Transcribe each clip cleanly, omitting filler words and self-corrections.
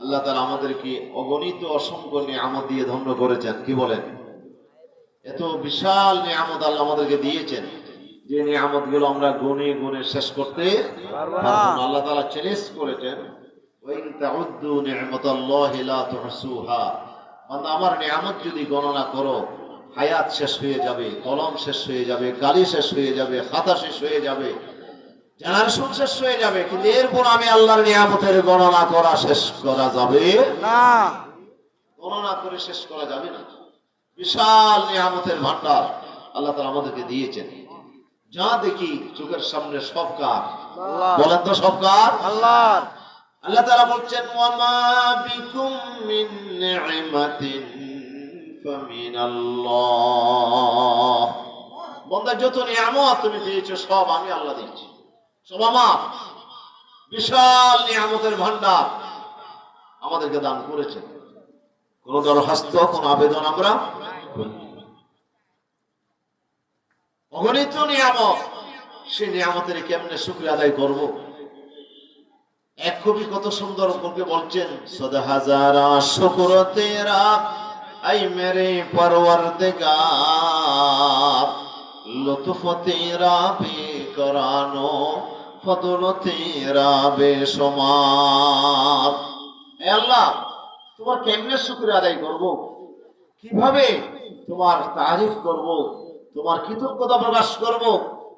আল্লাহ তাআলা আমাদেরকে অগণিত অসংখ্য নিয়ামত দিয়ে ধন্য করেছেন। কি বলেন? এত বিশাল নিয়ামত আল্লাহ আমাদেরকে দিয়েছেন, যে নিয়ামত গুলো আমরা গুনে গুনে শেষ করতে পারবো না। আল্লাহ তাআলা চ্যালেঞ্জ করেছেন, ওয়া ইন তাউদ্দু নি'মাতাল্লাহি লা তুহসুহা। বান্দা, আমার নিয়ামত যদি গণনা করো, হায়াত শেষ হয়ে যাবে, কলম শেষ হয়ে যাবে, কালি শেষ হয়ে যাবে, খাতা শেষ হয়ে যাবে, জেনারেশন শেষ হয়ে যাবে, কিন্তু এরপর আমি আল্লাহর নিয়ামতের গণনা করা শেষ করা যাবে না। গণনা করে শেষ করা যাবে না। বিশাল নিয়ামতের ভান্ডার আল্লাহ তাআলা আমাদেরকে দিয়েছেন। যা দেখি চোখের সামনে সব কার? বলেন তো, সব কার? আল্লাহর। আল্লাহ তাআলা বলছেন, ওয়া মা বিকুম মিন নি'মাতিন ফামিনাল্লাহ। বান্দা, যত নিয়ামত তুমি পেয়েছো সব আমি আল্লাহ দিয়েছি, সব আমার। বিশাল নিয়ামতের ভান্ডার আমাদেরকে দান করেছেন। কোন দরখাস্ত, কোন আবেদন আমরা করিনি। অগণিত নিয়ামত, সেই নিয়ামতের কেমনে শুকরিয়া আদায় করব? এক কবি কত সুন্দর করে বলছেন, সদা হাজারা শুকর তেরা আই মেরে পরওয়ারদিগার, লুতফ তেরা বেকরানো ফদল তেরা বেশুমার। হে আল্লাহ, তোমার কেমনে শুকরিয়া আদায় করব? কিভাবে তোমার তারিফ করব, তোমার কৃতজ্ঞতা প্রকাশ করব?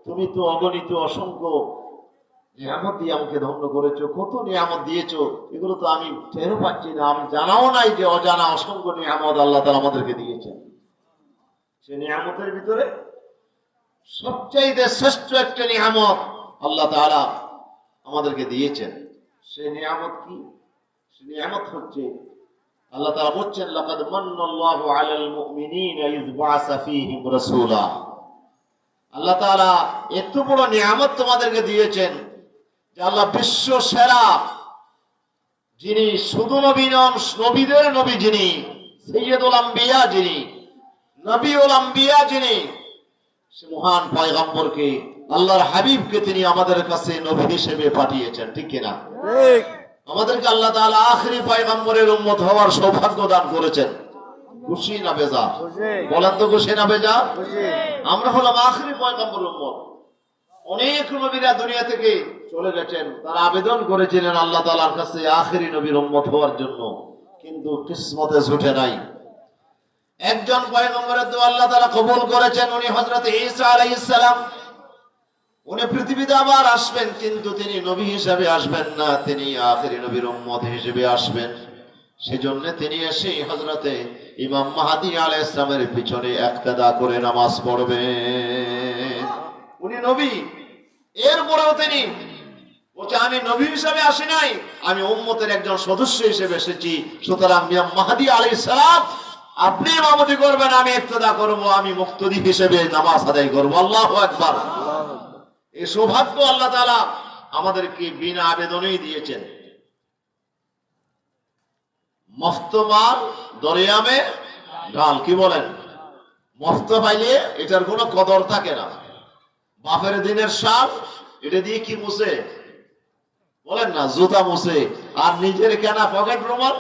তুমি তো অগণিত অসংখ্য নিয়ামত দিয়ে আমাকে ধন্য করেছো। কত নিয়ামত দিয়েছো, এগুলো তো আমি টেরও পাচ্ছি না, আমি জানাও নাই যে অজানা অসংখ্য নিয়ামত আল্লাহ তাআলা আমাদেরকে দিয়েছেন। সেই নিয়ামতের ভিতরে সবচাইতে শ্রেষ্ঠ একটা নিয়ামত আল্লাহ তাআলা আমাদেরকে দিয়েছেন। সেই নিয়ামত কি? সেই নিয়ামত হচ্ছে, আল্লাহ তাআলা বলছেন, লাকাদ মান্নাল্লাহু আলাল মুমিনিনা ইয বাআসা ফীহিম রাসূলা। আল্লাহ তাআলা এত বড় নিয়ামত তোমাদেরকে দিয়েছেন যে আল্লাহ বিশ্ব সেরা, যিনি শুধু নবী নন, নবীদের নবী যিনি, সাইয়্যিদুল আম্বিয়া যিনি, নবীউল আম্বিয়া যিনি, সে মহান পয়গম্বরকে, আল্লাহর হাবিবকে তিনি আমাদের কাছে নবী হিসেবে পাঠিয়েছেন। ঠিক কিনা? ঠিক। আমাদেরকে আল্লাহ তাআলা আখেরি পয়গম্বরের উম্মত হওয়ার সৌভাগ্য দান করেছেন। খুশি না বেজা? বলেন তো, খুশি না বেজা? আমরা হলাম আখেরি পয়গম্বরের উম্মত। অনেক নবীরা দুনিয়া থেকে চলে গেছেন, তারা আবেদন করেছিলেন আল্লাহ তাআলার কাছে আখেরি নবীর উম্মত হওয়ার জন্য, কিন্তু কিসমতে জুটে নাই। একজন পয়গম্বরের দোয়া আল্লাহ তাআলা কবুল করেছেন, উনি হযরত ঈসা আলাইহিস সালাম। উনি পৃথিবীতে আবার আসবেন, কিন্তু তিনি নবী হিসেবে আসবেন না, তিনি আখেরি নবীর উম্মত হিসেবে আসবেন। সেজন্য তিনি এসে হযরতে ইমাম মাহদী আলাইহিস সালামের পিছনে ইক্তেদা করে নামাজ পড়বেন। উনি নবী, এরপরেও তিনি বলছে, আমি নবী হিসেবে আসি নাই, আমি উম্মতের একজন সদস্য হিসেবে এসেছি। সুতরাং ইমাম মাহদী আলাইহিস সালাম আপনি ইমামতি করবেন, আমি ইক্তেদা করব, আমি মুক্তদি হিসেবে নামাজ আদায় করব। আল্লাহু আকবার। এই সৌভাগ্য আল্লাহ তাআলা আমাদেরকে বিনা আবেদনেই দিয়েছেন। মফত মাল দরিয়ামে ঢাল। কি বলেন? মফত পাইলে এটার কোনো কদর থাকে না। বাপের দিনের শাল, এটা দিয়ে কি মুছে? বলেন না, জুতা মুছে। আর নিজের কেনা পকেট রুমাল,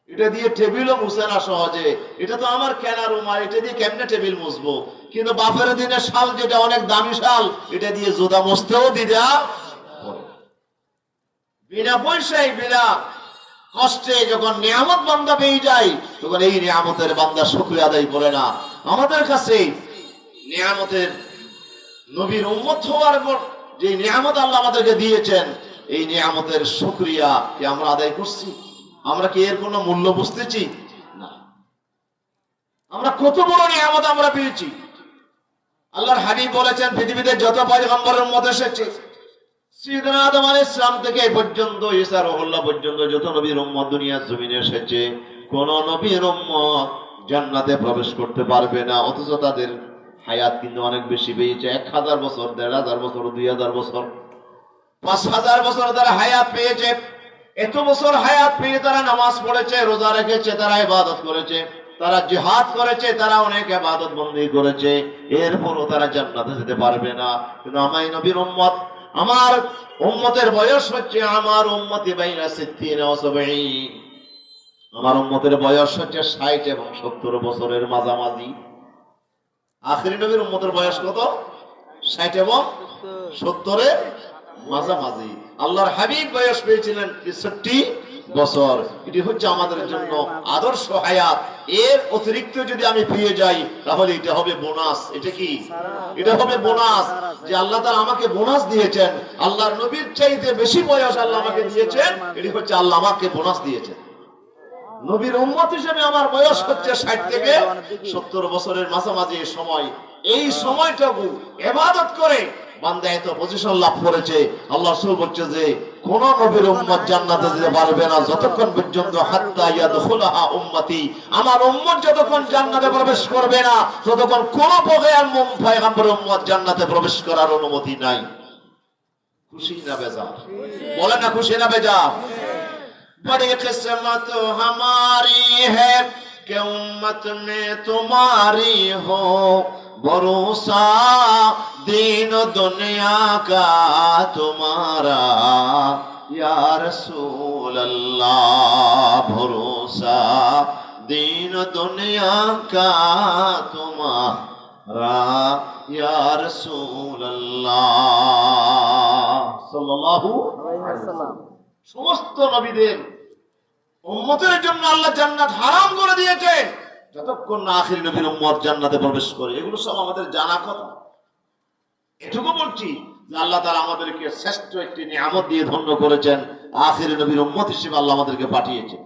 এটা দিয়ে টেবিলও মুছে না সহজে। এটা তো আমার কেনা রুমাল, এটা দিয়ে কেমনে টেবিল মুছবো? কিন্তু বাপের দিনের শাল, যেটা অনেক দামি শাল, এটা দিয়ে জুতা মুছতেও দ্বিধা করে। বিনা পয়সায়, বিনা কষ্টে যখন নিয়ামত বান্দা পেয়ে যায়, তখন এই নিয়ামতের বান্দা শুকরিয়া আদায় করে না। আমাদের কাছে নিয়ামতের, নবীর উম্মত হওয়ার পর যে নিয়ামত আল্লাহ আমাদেরকে দিয়েছেন, এই নিয়ামতের শুকরিয়া কি আমরা আদায় করছি? আমরা কি এর কোনো মূল্য বুঝতেছি? না। আমরা কত বড় নিয়ামত আমরা পেয়েছি। আল্লাহর হাবিব বলেছেন, পৃথিবীতে যত পয়গম্বরের উম্মত এসেছে, সাইয়েদনা আদম আলাইহিস সালাম থেকে এই পর্যন্ত ঈসা রুহুল্লাহ পর্যন্ত যত নবীর উম্মত দুনিয়ার জমিনে এসেছে, কোন নবীর উম্মত জান্নাতে প্রবেশ করতে পারবে না। অথচ তাদের হায়াত কিন্তু অনেক বেশি পেয়েছে। 1000 বছর, 1500 বছর, 2000 বছর, 5000 বছর তারা হায়াত পেয়েছে। এত বছর হায়াত পেয়ে তারা নামাজ পড়েছে, রোজা রেখেছে, তারা ইবাদত করেছে, তারা জিহাদ করেছে, তারা অনেক ইবাদত বন্দেগী করেছে। এরপরও তারা জান্নাতে যেতে পারবে না। কিন্তু আমি নবীর উম্মত, আমার উম্মতের বয়স হচ্ছে আমার উম্মতি বাইনা সিত্তিন ওয়া সাবঈন, আমার উম্মতের বয়স হচ্ছে 60 এবং 70 বছরের মাঝামাঝি। আখিরি নবীর উম্মতের বয়স কত? 60 এবং 70 এর মাঝামাঝি। আল্লাহর হাবিব বয়স পেয়েছিলেন 63 বছর। এটি হচ্ছে আমাদের জন্য আদর্শ হায়াত। এর অতিরিক্ত যদি আমি পেয়ে যাই তাহলে এটা হবে বোনাস। এটা কি? এটা হবে বোনাস, যে আল্লাহ তাআলা আমাকে বোনাস দিয়েছেন। আল্লাহর নবীর চাইতে বেশি বয়স আল্লাহ আমাকে দিয়েছেন, এটি হচ্ছে আল্লাহ আমাকে বোনাস দিয়েছেন। নবীর উম্মত হিসেবে আমার বয়স হচ্ছে 60 থেকে 70 বছরের মাঝামাঝি সময়। এই সময়টুকু ইবাদত করে বান্দা এত পজিশন লাভ করেছে। আল্লাহ রাসূল বলছে যে কোন নবীর উম্মত জান্নাতে যেতে পারবে না যতক্ষণ পর্যন্ত হাত্তা ইয়াদখুলাহা উম্মতি, আমার উম্মত যতক্ষণ জান্নাতে প্রবেশ করবে না ততক্ষণ কোন পয়গম্বরের উম্মত জান্নাতে প্রবেশ করার অনুমতি নাই। খুশি না বেজার? বলে না খুশি না বেজার? बड़ी किस्मत हमारी है कि उम्मत में तुम्हारी हो भरोसा, दीन दुनिया का तुम्हारा या रसूल अल्लाह, भरोसा दीन दुनिया का तुम्हारा या रसूल अल्लाह सल्लल्लाहु अलैहि वसल्लम। সমস্ত নবীদের উম্মতের জন্য আল্লাহ জান্নাত হারাম করে দিয়েছেন যতক্ষণ না আখির নবীর উম্মত জান্নাতে প্রবেশ করে। এগুলো সব আমাদের জানা কথা। এটুকু বলছি যে আল্লাহ তাআলা আমাদেরকে শ্রেষ্ঠ একটি নিয়ামত দিয়ে ধন্য করেছেন, আখির নবীর উম্মত হিসেবে আল্লাহ আমাদেরকে পাঠিয়েছেন।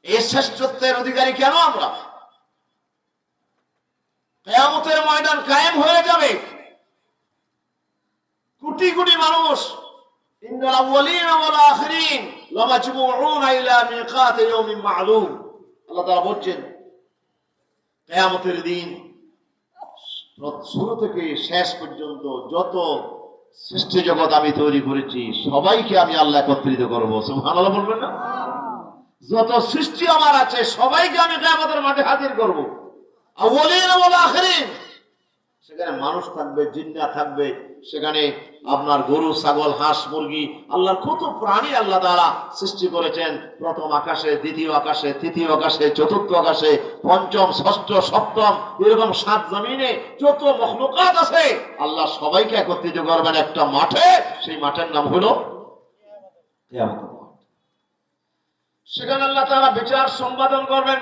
এই শ্রেষ্ঠত্বের অধিকারী কেন আমরা? কিয়ামতের ময়দান কায়েম হয়ে যাবে, কোটি কোটি মানুষ ইন্নাল আউয়ালিনা ওয়াল আখিরিন লামাজমুউনা ইলা মিকাতি ইয়াউমিন মা'লুম। আল্লাহ তাআলা বলেন কিয়ামতের দিন শুরু থেকে শেষ পর্যন্ত যত সৃষ্টি জগৎ আমি তৈরি করেছি সবাইকে আমি আল্লাহ একত্রিত করব। সুবহানাল্লাহ বলবেন না? যত সৃষ্টি আমার আছে সবাইকে আমি কিয়ামতের মাঠে হাজির করব। আউয়ালিনা ওয়াল আখিরিন, সেখানে মানুষ থাকবে, জিন্নাত থাকবে, সেখানে আপনার গরু, ছাগল, হাঁস, মুরগি, আল্লাহর কত প্রাণী আল্লাহ তাআলা সৃষ্টি করেছেন। প্রথম আকাশে, দ্বিতীয় আকাশে, তৃতীয় আকাশে, চতুর্থ আকাশে, পঞ্চম, ষষ্ঠ, সপ্তম, এরকম 7 জমিনে যত মখলুকাত আছে আল্লাহ সবাইকে একত্রিত করবেন একটা মাঠে। সেই মাঠের নাম হলো কিয়ামত। সেখানে আল্লাহ তাআলা বিচার সম্পাদন করবেন।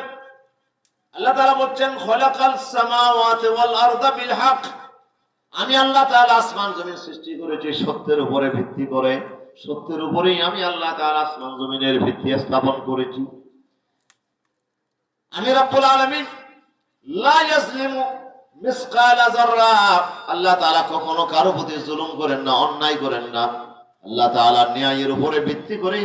আল্লাহ তাআলা বলেন খলাকাল সামাওয়াতি ওয়াল আরদা বিল হক, আমি আল্লাহ তাআলা আসমান জমিন সৃষ্টি করেছি সত্যের উপরে ভিত্তি করে। সত্যের উপরেই আমি আল্লাহ তাআলা আসমান জমিনের ভিত্তি স্থাপন করেছি। আমি রব্বুল আলামিন লা ইয়াজলিমু মিসকালা যাররা, আল্লাহ তাআলা কখনো কারো প্রতি জুলুম করেন না, অন্যায় করেন না। আল্লাহ তাআলা ন্যায়ের উপরে ভিত্তি করে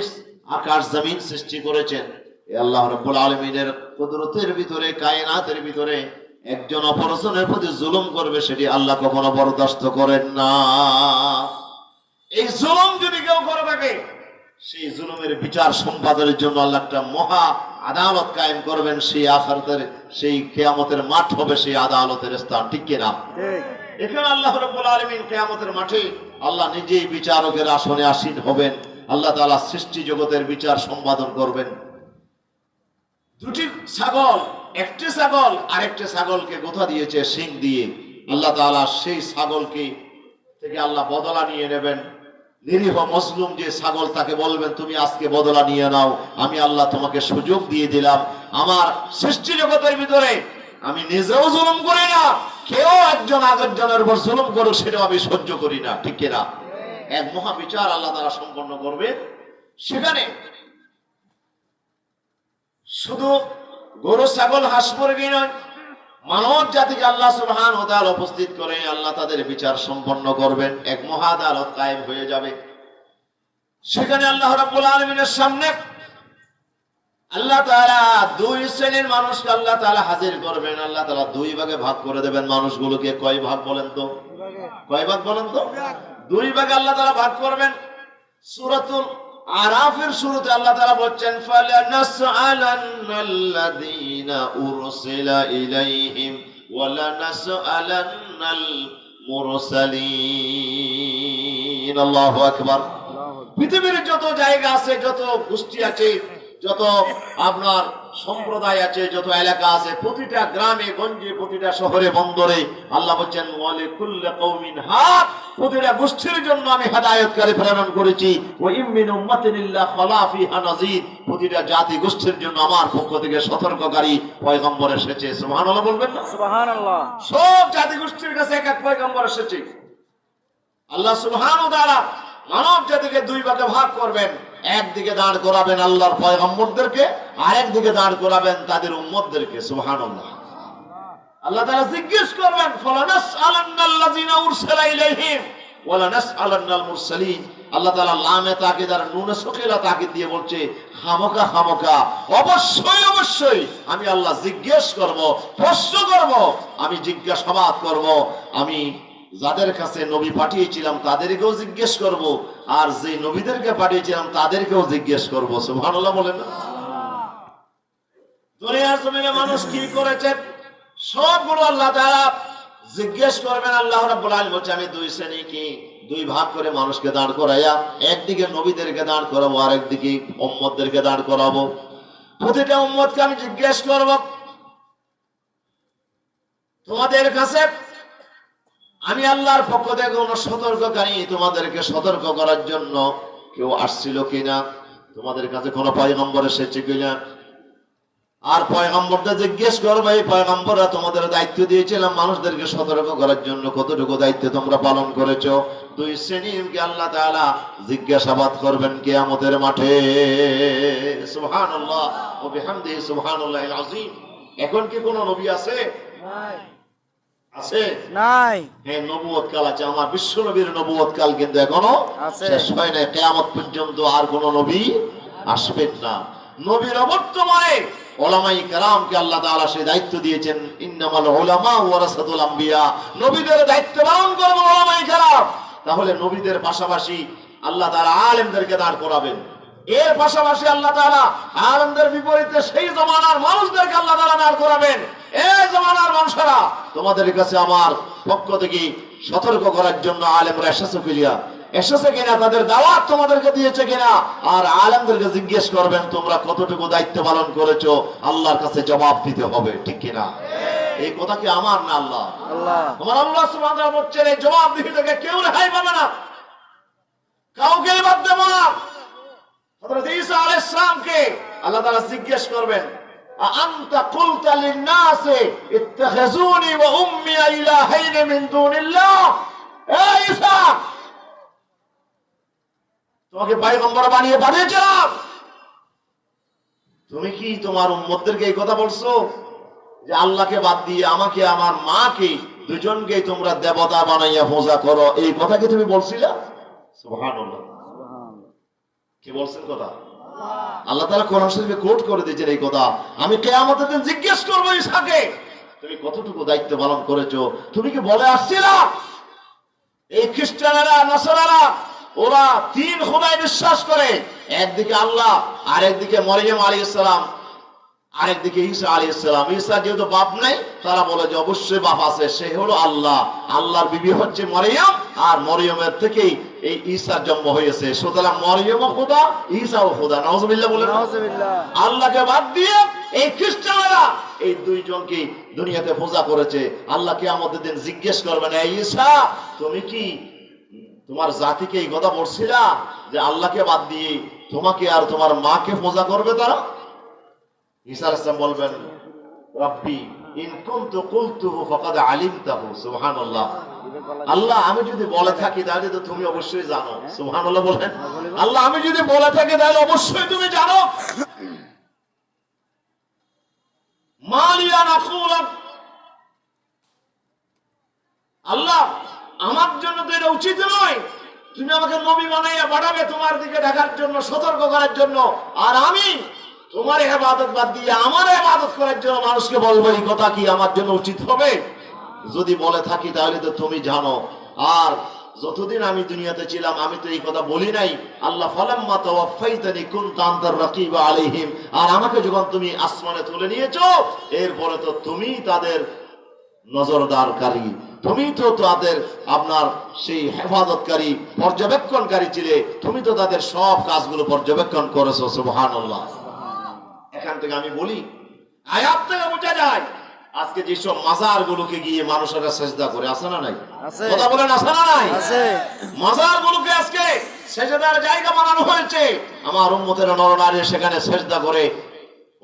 আকাশ জমিন সৃষ্টি করেছেন। এই আল্লাহ রব্বুল আলামিনের কুদরতের ভিতরে, কায়নাতের ভিতরে একজন অপরজনের প্রতি জুলুম করবে সেটি আল্লাহ কখনো বরদাস্ত করেন না। এই জুলুম যদি কেউ করে থাকে সেই জুলুমের বিচার সম্পাদনের জন্য আল্লাহ একটা মহা আদালত কায়েম করবেন। সেই আখিরাতের, সেই কিয়ামতের মাঠ হবে সেই আদালতের স্থান। ঠিক কিনা? এখানে আল্লাহ রাব্বুল আলামিন কিয়ামতের মাঠে আল্লাহ নিজেই বিচারকের আসনে আসীন হবেন। আল্লাহ তাআলা সৃষ্টি জগতের বিচার সম্পাদন করবেন। দুটি ছাগল, একটি ছাগল আরেকটি ছাগলকে গোথা দিয়েছে শিং দিয়ে। আল্লাহ তাআলা সেই ছাগলকে থেকে আল্লাহ বদলা নিয়ে নেবেন। নিরীহ মজলুম যে ছাগল তাকে বলবেন তুমি আজকে বদলা নিয়ে নাও, আমি আল্লাহ তোমাকে সুযোগ দিয়ে দিলাম। আমার সৃষ্টি জগতের ভিতরে আমি নিজেও জুলুম করি না, কেউ একজন আরেকজনের উপর জুলুম করুক সেটাও আমি সহ্য করি না। ঠিক কিনা? এক মহা বিচার আল্লাহ তাআলা সম্পন্ন করবে। সেখানে শুধু গরু, ছাগল, হাঁস, মুরগি নয়, মানব জাতিকে আল্লাহ সুবহানাহু ওয়া তাআলা উপস্থিত করে আল্লাহ তাদের বিচার সম্পন্ন করবেন। এক মহা আদালত কায়েম হয়ে যাবে। সেখানে আল্লাহ রাব্বুল আলামিনের সামনে আল্লাহ তাআলা 2 শ্রেণীর মানুষকে আল্লাহ তাআলা হাজির করবেন। আল্লাহ তাআলা 2 ভাগে ভাগ করে দেবেন মানুষগুলোকে। কয় ভাগ বলেন তো? কয় ভাগ বলেন তো? 2 ভাগে আল্লাহ তাআলা ভাগ করবেন। সূরাতুল আরাফের শুরুতে আল্লাহ তাআলা বলেন ফালানাসআলান্নাল্লাযীনা উরসিলা ইলাইহিম ওয়া লানাসআলান্নাল মুরসালিন। মুসলিমিন আল্লাহু আকবার। পৃথিবীর যত জায়গা আছে, যত গোষ্ঠী আছে, যত আপনার সম্প্রদায় আছে, যত এলাকা আছে, প্রতিটা গ্রামে গঞ্জে, প্রতিটা শহরে বন্দরে আল্লাহ বলছেন ওয়ালিকুল্লি কওমিন হাদ, প্রতিটা গোষ্ঠীর জন্য আমি হেদায়েতকারী প্রেরণ করেছি। ওয়া ইম মিন উম্মাতিন ইল্লা খালা ফিহা নাযীর, প্রতিটা জাতি গোষ্ঠীর জন্য আমার পক্ষ থেকে সতর্ককারী পয়গম্বর এসেছে। সুবহানাল্লাহ বলবেন না? সুবহানাল্লাহ। সব জাতি গোষ্ঠীর কাছে এক এক পয়গম্বর এসেছে। আল্লাহ সুবহানাহু ওয়া তাআলা মানব জাতিকে দুই ভাগে ভাগ করবেন। একদিকে দাঁড় করাবেন আল্লাহর পয়গম্বরদেরকে, আর একদিকে দাঁড় করাবেন তাদের উম্মতদেরকে। সুবহানাল্লাহ। আল্লাহ তাআলা জিজ্ঞেস করবেন ফালানাসআলান্নাল্লাযিনা উরসিলা ইলাইহিম ওয়ালানাসআলান্নাল মুরসালিন। আল্লাহ তাআলা লামে তাকিদ আর নুনে সকিলা তাকিদ দিয়ে বলছে খামোকা খামোকা, অবশ্যই অবশ্যই আমি আল্লাহ জিজ্ঞেস করব, প্রশ্ন করব, আমি জিজ্ঞাসাবাদ করব। আমি যাদের কাছে নবী পাঠিয়েছিলাম তাদেরকেও জিজ্ঞেস করব, আর যে নবীদেরকে পাঠিয়েছিলাম তাদেরকেও জিজ্ঞেস করব। সুবহানাল্লাহ বলেন না? দুনিয়ার জমিনে মানুষ কি করেছে সবগুলো আল্লাহ তাআলা জিজ্ঞেস করবেন। আল্লাহ রাব্বুল আলামিন বলছে আমি দুই শ্রেণী কি দুই ভাগ করে মানুষকে দাঁড় করাইয়া একদিকে নবীদেরকে দাঁড় করাবো, আর একদিকে উম্মতদেরকে দাঁড় করাবো। প্রতিটা উম্মতকে আমি জিজ্ঞেস করব তোমাদের কাছে আমি আল্লাহর পক্ষ থেকে কোনো সতর্ককারী তোমাদেরকে সতর্ক করার জন্য কেউ আসছিল কিনা, তোমাদের কাছে কোনো পয়গম্বর এসেছে কিনা। আর পয়গম্বরদের জিজ্ঞেস করবে এই পয়গম্বররা তোমাদের দায়িত্ব দিয়েছিলাম মানুষদেরকে সতর্ক করার জন্য, কতটুকু দায়িত্ব তোমরা পালন করেছো। দুই শ্রেণীকে আল্লাহ তাআলা জিজ্ঞাসাবাদ করবেন কিয়ামতের মাঠে। সুবহানাল্লাহ ওয়া বিহামদিহি সুবহানাল্লাহিল আযীম। এখন কি কোনো নবী আছে? নাই। আছে? নাই। হ্যাঁ, নবুয়ত কাল আছে। আমার বিশ্ব নবীর নবুয়ত কাল কিন্তু এখনো শেষ হয় নাই। কিয়ামত পর্যন্ত আর কোন নবী আসবেন না। নবীর বর্তমানে উলামায়ে কেরামকে আল্লাহ তাআলা সেই দায়িত্ব দিয়েছেন, ইন্নামাল উলামা ওয়ারাসাতুল আম্বিয়া, নবীদের দায়িত্ব পালন করবেন উলামায়ে কেরাম। তাহলে নবীদের পাশাপাশি আল্লাহ তাআলা আলেমদেরকে দাঁড় করাবেন। এর পাশাপাশি আল্লাহ তাআলা আলেমদের বিপরীতে সেই জমানার মানুষদেরকে আল্লাহ তাআলা দাঁড় করাবেন। এই জমানার মানুষরা তোমাদের কাছে আমার পক্ষ থেকে সতর্ক করার জন্য আলেমরা এসেছে কিনা, তাদের দাওয়াত তোমাদেরকে দিয়েছে কিনা, আর আলেমদেরকে জিজ্ঞেস করবেন তোমরা কতটুকু দায়িত্ব পালন করেছো, আল্লাহর কাছে জবাব দিতে হবে। ঠিক কিনা? এই কথা কি আমার না আল্লাহ? তোমার আল্লাহ সুবহানাহু ওয়া তাআলা বলছেন এই জবাবদিহি থেকে কেউ রেহাই পাবে না, কাউকে বাদ দেব না। হযরত ঈসা আলাইহিস সালামকে আল্লাহ তাআলা জিজ্ঞেস করবেন আনতা কুলতা লিন-নাসি ইত্তাখিযুনি ওয়া উম্মি ইলাহাইন মিন দুনিল্লাহ। এই ঈসা, তোমাকে পয়গম্বর বানিয়ে পাঠিয়েছিলাম, তুমি কি তোমার উম্মতদেরকে এই কথা বলছো যে আল্লাহকে বাদ দিয়ে আমাকে আমার মাকে দুজনকে তোমরা দেবতা বানাইয়া পূজা করো? এই কথা কি তুমি বলছিলা? সুবহানাল্লাহ। কি বলছেন কথা? আল্লাহ তাআলা কোরআন শরীফে কোট করে দিয়েছেন এই কথা। আমি কিয়ামতের দিন জিজ্ঞেস করব ঈসাকে তুমি কতটুকু দায়িত্ব পালন করেছো। তুমি কি বলে আসছিলা এই খ্রিস্টানেরা নাসারারা ওরা তিন খোদায় বিশ্বাস করে, একদিকে আল্লাহ, আরেকদিকে মরিয়ম আলাইহিস সালাম, আরেকদিকে ঈসা আলাইহিস সালাম। ঈসা যেহেতু বাপ নাই তারা বলে যে অবশ্যই বাপ আছে, সে হলো আল্লাহ। আল্লাহর বিবি হচ্ছে মরিয়ম, আর মরিয়মের থেকেই এই ঈসার জন্ম হয়েছে। সুতরাং মরিয়মও খোদা, ঈসাও খোদা। নাউজুবিল্লাহ বলেন। নাউজুবিল্লাহ। আল্লাহকে বাদ দিয়ে এই খ্রিস্টানেরা এই দুইজনকে দুনিয়াতে পূজা করেছে। আল্লাহ কিয়ামতের দিন জিজ্ঞেস করবেন এই ঈসা তুমি কি তোমার জাতিকে এই কথা বলছিলা যে আল্লাহকে বাদ দিয়ে তোমাকে আর তোমার মাকে পূজা করবে তারা? ঈসা আলাইহিস সালাম বলবেন রব্বি ইন কুনতু কুলতুহু ফাকাদ আলিমতাহু। সুবহানাল্লাহ। আল্লাহ আমি যদি বলে থাকি তাহলে তো তুমি অবশ্যই জানো। সুবহানাল্লাহ বলেন। আল্লাহ আমি যদি বলে থাকি তাহলে অবশ্যই তুমি জানো। মালিয়া নাকুল, আল্লাহ আমার জন্য তো এটা উচিত নয়, তুমি আমাকে নবী বানাইয়া পাঠাবে তোমার দিকে ডাকার জন্য, সতর্ক করার জন্য, আর আমি তোমার ইবাদত বাদ দিয়ে আমার ইবাদত করার জন্য মানুষকে বলবো, এই কথা কি আমার জন্য উচিত হবে? যদি বলে থাকি তাহলে তো তুমি জানো। আর যতদিন আমি দুনিয়াতে ছিলাম আমি তো এই কথা বলি নাই। আল্লাহ ফালাম্মা তাওয়াফাইতানি কুনতা আনতার রাকিবা আলাইহিম, আর আমাকে যখন তুমি আসমানে তুলে নিয়েছো এরপরে তো তুমি তাদের নজরদারকারী, তুমি তো তাদের আপনার সেই হেফাজতকারী পর্যবেক্ষণকারী ছিলে, তুমি তো তাদের সব কাজগুলো পর্যবেক্ষণ করেছো। সুবহানাল্লাহ। এখান থেকে আমি বলি, আয়াত থেকে বোঝা যায় আজকে যেসব মাজার গুলোকে গিয়ে মানুষেরা সেজদা করে, আছে না নাই? কথা বলেন, আছে না নাই? মাজার গুলোকে আজকে সেজদার জায়গা বানানো হয়েছে। আমার উম্মতেরা নরনারী সেখানে সেজদা করে।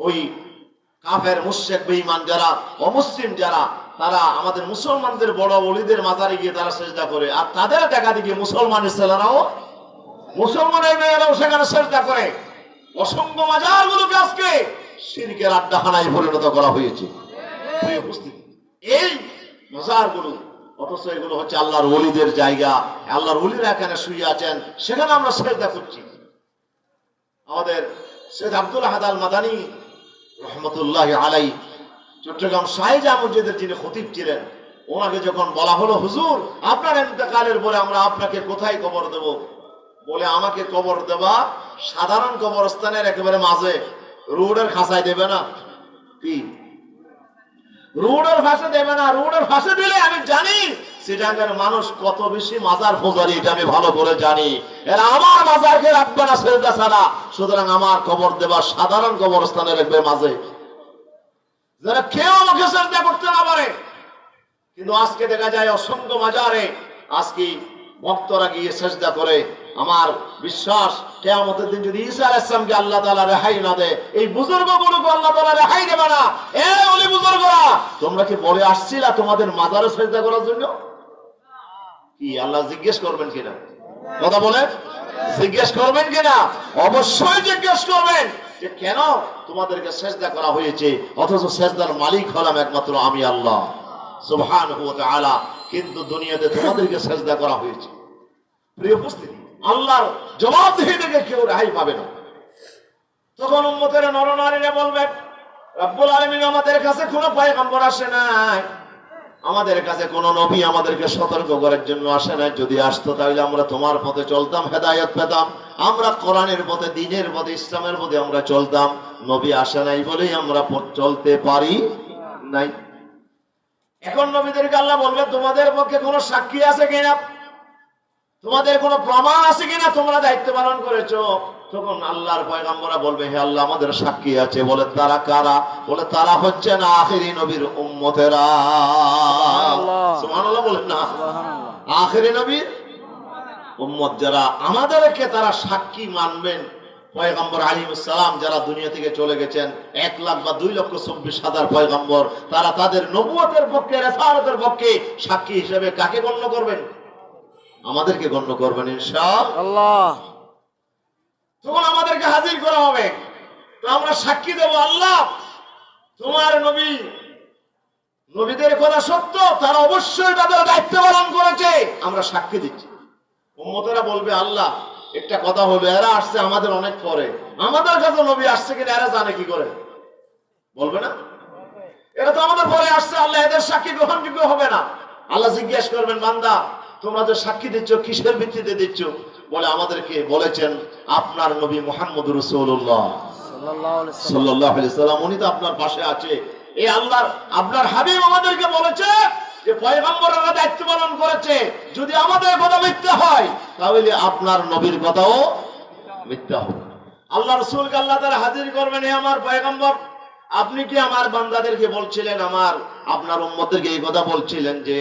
ওই কাফের মুশরিক বেঈমান যারা, অমুসলিম যারা, তারা আমাদের মুসলমানদের বড় ওলিদের মাজারে গিয়ে তারা সেজদা করে, আর তাদের দেখা দেখি মুসলমানের ছেলেরাও, মুসলমানের মেয়েরাও সেখানে সেজদা করে। অসংখ্য মাজার গুলোকে আজকে শিরকের আড্ডাখানায় পরিণত করা হয়েছে। এই মাজার গুলো, অথচ এগুলো হচ্ছে আল্লাহর ওলিদের জায়গা। আল্লাহর ওলিরা এখানে শুয়ে আছেন, সেখানে আমরা সেজদা করছি। আমাদের সৈয়দ আব্দুল আহাদ আল মাদানী রহমতুল্লাহ আলাই, চট্টগ্রাম শাহজাহ মসজিদের যিনি খতিব ছিলেন, ওনাকে যখন বলা হলো, হুজুর আপনার ইন্তেকালের পরে আমরা আপনাকে কোথায় কবর দেব? বলে, আমাকে কবর দেবা সাধারণ কবরস্থানের একেবারে মাঝে, রোডের খাঁচায় দেবে না। কি রোডের ফাঁসে দেবে না? রোডের ফাঁসে দিলে আমি জানি সিটাঙ্গের মানুষ কত বেশি মাজার পূজারী, এটা আমি ভালো করে জানি। এরা আমার মাজারকে রাখবে না সেজদা ছাড়া, সুতরাং আমার কবর দেবা সাধারণ কবরস্থানে রাখবে মাঝে, যারা কেউ আমাকে সেজদা করতে না পারে। কিন্তু আজকে দেখা যায় অসংখ্য মাজারে আজকে ভক্তরা গিয়ে সেজদা করে। আমার বিশ্বাস, কিয়ামতের দিন যদি ঈসা আলাইহিস সালামকে আল্লাহ তাআলা রেহাই না দেয়, এই বুজুর্গগুলোকে আল্লাহ তাআলা রেহাই দেবে না। এ ওলি বুজুর্গরা, তোমরা কি বলে আসছিলা তোমাদের মাজারে সেজদা করার জন্য? কি আল্লাহ জিজ্ঞেস করবেন কিনা? কথা বলেন, জিজ্ঞেস করবেন কিনা? অবশ্যই জিজ্ঞেস করবেন যে কেন তোমাদেরকে সেজদা করা হয়েছে, অথচ সেজদার মালিক হলাম একমাত্র আমি আল্লাহ সুবহানাহু ওয়া তাআলা। কিন্তু দুনিয়াতে তোমাদেরকে সেজদা করা হয়েছে। প্রিয় উপস্থিতি, আল্লাহর জবাবদিহি থেকে কেউ রেহাই পাবে না। তখন উম্মতের নরনারীরা বলবে, রব্বুল আলামিন আমাদের কাছে কোনো পয়গম্বর আসে নাই, আমাদের কাছে কোনো নবী আমাদেরকে সতর্ক করার জন্য আসে নাই। যদি আসতো তাহলে আমরা তোমার পথে চলতাম, হেদায়েত পেতাম, আমরা কোরআনের পথে, দ্বীনের পথে, ইসলামের পথে আমরা চলতাম। নবী আসে নাই বলেই আমরা চলতে পারি নাই। এখন নবীদেরকে আল্লাহ বলবে, তোমাদের পক্ষে কোনো সাক্ষী আছে কিনা, তোমাদের কোনো প্রমাণ আছে কিনা তোমরা দায়িত্ব পালন করেছো? তখন আল্লাহর পয়গম্বররা বলবে, হে আল্লাহ আমাদের সাক্ষী আছে। বলে, তারা কারা? বলে, তারা হচ্ছে না আখিরি নবীর উম্মতেরা। সুবহানাল্লাহ বলেন না? আখিরি নবীর উম্মত যারা, আমাদেরকে তারা সাক্ষী মানবেন। পয়গম্বর আলাইহিস সালাম যারা দুনিয়া থেকে চলে গেছেন, 1 লাখ বা 2,24,000 পয়গম্বর, তারা তাদের নবুয়তের পক্ষে, রিসালাতের পক্ষে সাক্ষী হিসেবে কাকে গণ্য করবেন? আমাদেরকে গণ্য করবেন ইনশাআল্লাহ। তখন আমাদেরকে হাজির করা হবে, তো আমরা সাক্ষী দেব, আল্লাহ তোমার নবী, নবীদের কথা সত্য, তারা অবশ্যই তাদের দায়িত্ব পালন করেছে, আমরা সাক্ষী দিচ্ছি। উম্মতেরা বলবে, আল্লাহ একটা কথা হবে, এরা আসছে আমাদের অনেক পরে, আমাদের কাছে নবী আসছে কিনা এরা জানে কি করে? বলবে না? এরা তো আমাদের পরে আসছে, আল্লাহ এদের সাক্ষী গ্রহণযোগ্য হবে না। আল্লাহ জিজ্ঞেস করবেন, বান্দা তোমরা যে সাক্ষী দিচ্ছ কিসের ভিত্তিতে দিচ্ছ? বলে, আমাদেরকে বলেছেন আপনার নবী মুহাম্মদ রাসূলুল্লাহ সাল্লাল্লাহু আলাইহি সাল্লাম, উনি তো আপনার পাশে আছে। এই আল্লাহর, আপনার হাবিব আমাদেরকে বলেছে যে পয়গম্বররা দায়িত্ব পালন করেছে। যদি আমাদের কথা মিথ্যা হয় তাহলে আপনার নবীর কথাও মিথ্যা হবে। আল্লাহ রাসূলকে আল্লাহ তাআলা হাজির করবেন, হে আমার পয়গম্বর, আপনি কি আমার বান্দাদেরকে বলছিলেন, আপনার উম্মতদেরকে এই কথা বলছিলেন যে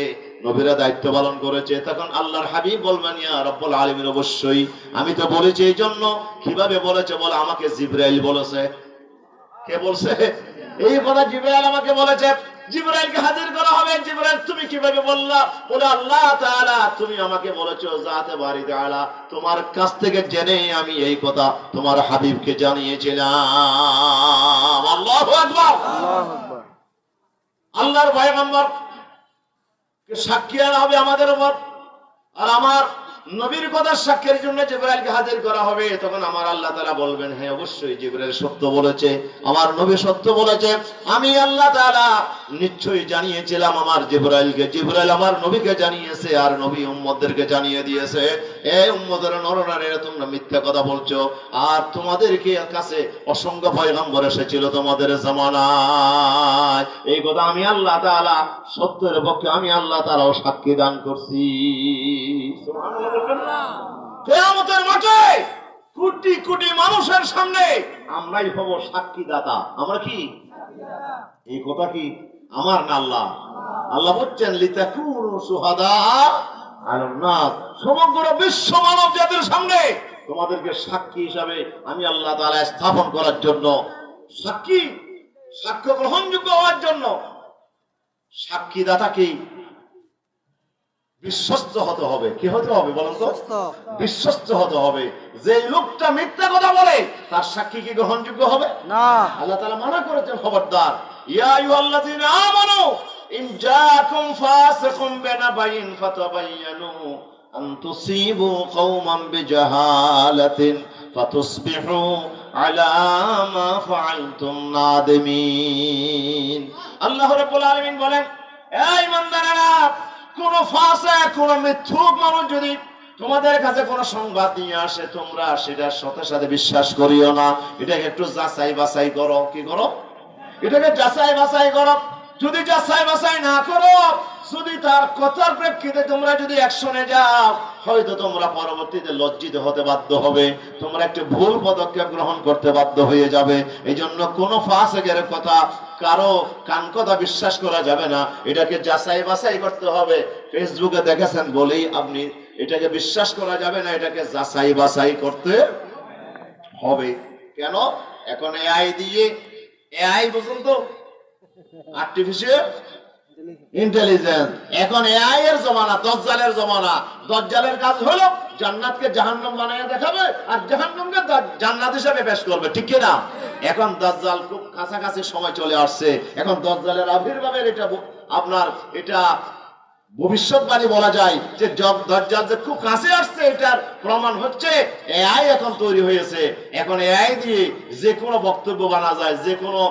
নবীরা দায়িত্ব পালন করেছে? তখন আল্লাহর হাবিব বলবেন, ইয়া রাব্বুল আলামিন, অবশ্যই আমি তো বলেছি। এই জন্য কিভাবে বলেছে? বলে, আমাকে জিবরাইল বলেছে। কে বলছে এই কথা? জিবরাইল আমাকে বলেছে। জিবরাইলকে হাজির করা হবে। জিবরাইল, তুমি কিভাবে বললা? বলে, আল্লাহ তাআলা তুমি আমাকে বলেছো, জাতে বারি তাআলা তোমার কাছ থেকে জেনে আমি এই কথা তোমার হাবিবকে জানিয়েছিলাম। আল্লাহু আকবার, আল্লাহু আকবার। আল্লাহর পয়গম্বর সাক্ষী আনা হবে আমাদের উপর। আর আমার নবীর কথা সাক্ষীর জন্য জিবরাইলকে হাজির করা হবে। তখন আমার আল্লাহ তাআলা বলবেন, হ্যাঁ অবশ্যই জিবরাইল সত্য বলেছে, আমার নবী সত্য বলেছে। আমি আল্লাহ তাআলা নিশ্চয়ই জানিয়েছিলাম আমার জিবরাইলকে, জিবরাইল আমার নবীকে জানিয়েছে, আর নবী উম্মতদেরকে জানিয়ে দিয়েছে, এই উম্মতের নরনারীরা তোমরা মিথ্যা কথা বলছো, আর তোমাদেরকে কাছে অসংখ্য পয়গম্বর এসেছিল তোমাদের জামানায়। এই কথা আমি আল্লাহ তাআলা সত্যের পক্ষে আমি আল্লাহ তাআলাও সাক্ষী দান করছি। সুবহানাল্লাহ। কিয়ামতের মাঠে কোটি কোটি মানুষের সামনে আমরাই হব সাক্ষীদাতা। আমরা কি এই কথা কি আমার না আল্লাহ? আল্লাহ বলছেন লিতাকুনু শুহাদা আলান নাস, সমগ্র বিশ্ব মানব জাতির সামনে তোমাদেরকে সাক্ষী হিসাবে আমি আল্লাহ তাআলা স্থাপন করার জন্য, সাক্ষ্য গ্রহণযোগ্য হওয়ার জন্য সাক্ষীদাতাকে বিশ্বস্ত হতে হবে। কি হতে হবে বলেন তো? বিশ্বস্ত হতে হবে। যে লোকটা মিথ্যা কথা বলে তার সাক্ষী কি গ্রহণযোগ্য হবে না? আল্লাহ তাআলা মানা করেছেন, খবরদার, ইয়া আইয়ুহাল্লাযীনা আমানু ইন জাআকুম ফাসিকুম বিনাবাইন ফাতাবায়ানু আন তুসিবু কওমান বিজাহালাতিন ফাতুসবিহু আলা মা ফাআলতুম নাদিমিন। আল্লাহ রাব্বুল আলামিন বলেন, এই ইমানদারেরা, কোন ফাসিক, কোন মিথ্যুক মানুষ যদি তোমাদের কাছে কোন সংবাদ নিয়ে আসে, তোমরা সেটার সাথে সাথে বিশ্বাস করিও না, এটাকে একটু যাচাই বাছাই করো। কি করো? এটাকে যাচাই বাছাই করো। যদি যাচাই বাছাই না করো, যদি তার কথার প্রেক্ষিতে তোমরা যদি অ্যাকশনে যাও, হয়তো তোমরা পরবর্তীতে লজ্জিত হতে বাধ্য হবে, তোমরা একটা ভুল পদক্ষেপ গ্রহণ করতে বাধ্য হয়ে যাবে। এই জন্য কোন ফাসিকের কথা, কারো কান কথা বিশ্বাস করা যাবে না, এটাকে যাচাই বাছাই করতে হবে। ফেসবুকে দেখেছেন বলেই আপনি এটাকে বিশ্বাস করা যাবে না, এটাকে যাচাই বাছাই করতে হবে। কেন? এখন এআই দিয়ে, এআই বুঝুন তো, আর্টিফিশিয়াল ইন্টেলিজেন্স, এখন এআই এর জমানা, দজ্জালের জমানা। দজ্জালের কাজ হলো জান্নাতকে জাহান্নাম বানিয়ে দেখাবে, আর জাহান্নামকে জান্নাত হিসেবে পেশ করবে, ঠিক কি না? এখন দজ্জাল খুব কাছাকাছি সময় চলে আসছে। এখন দজ্জালের আবির্ভাবের এটা আপনার এটা ভবিষ্যৎবাণী বলা যায় যে দজ্জাল যে খুব কাছে আসছে, এটার প্রমাণ হচ্ছে এআই এখন তৈরি হয়েছে। এখন এআই দিয়ে যে কোনো বক্তব্য বানা যায়, যে কোনো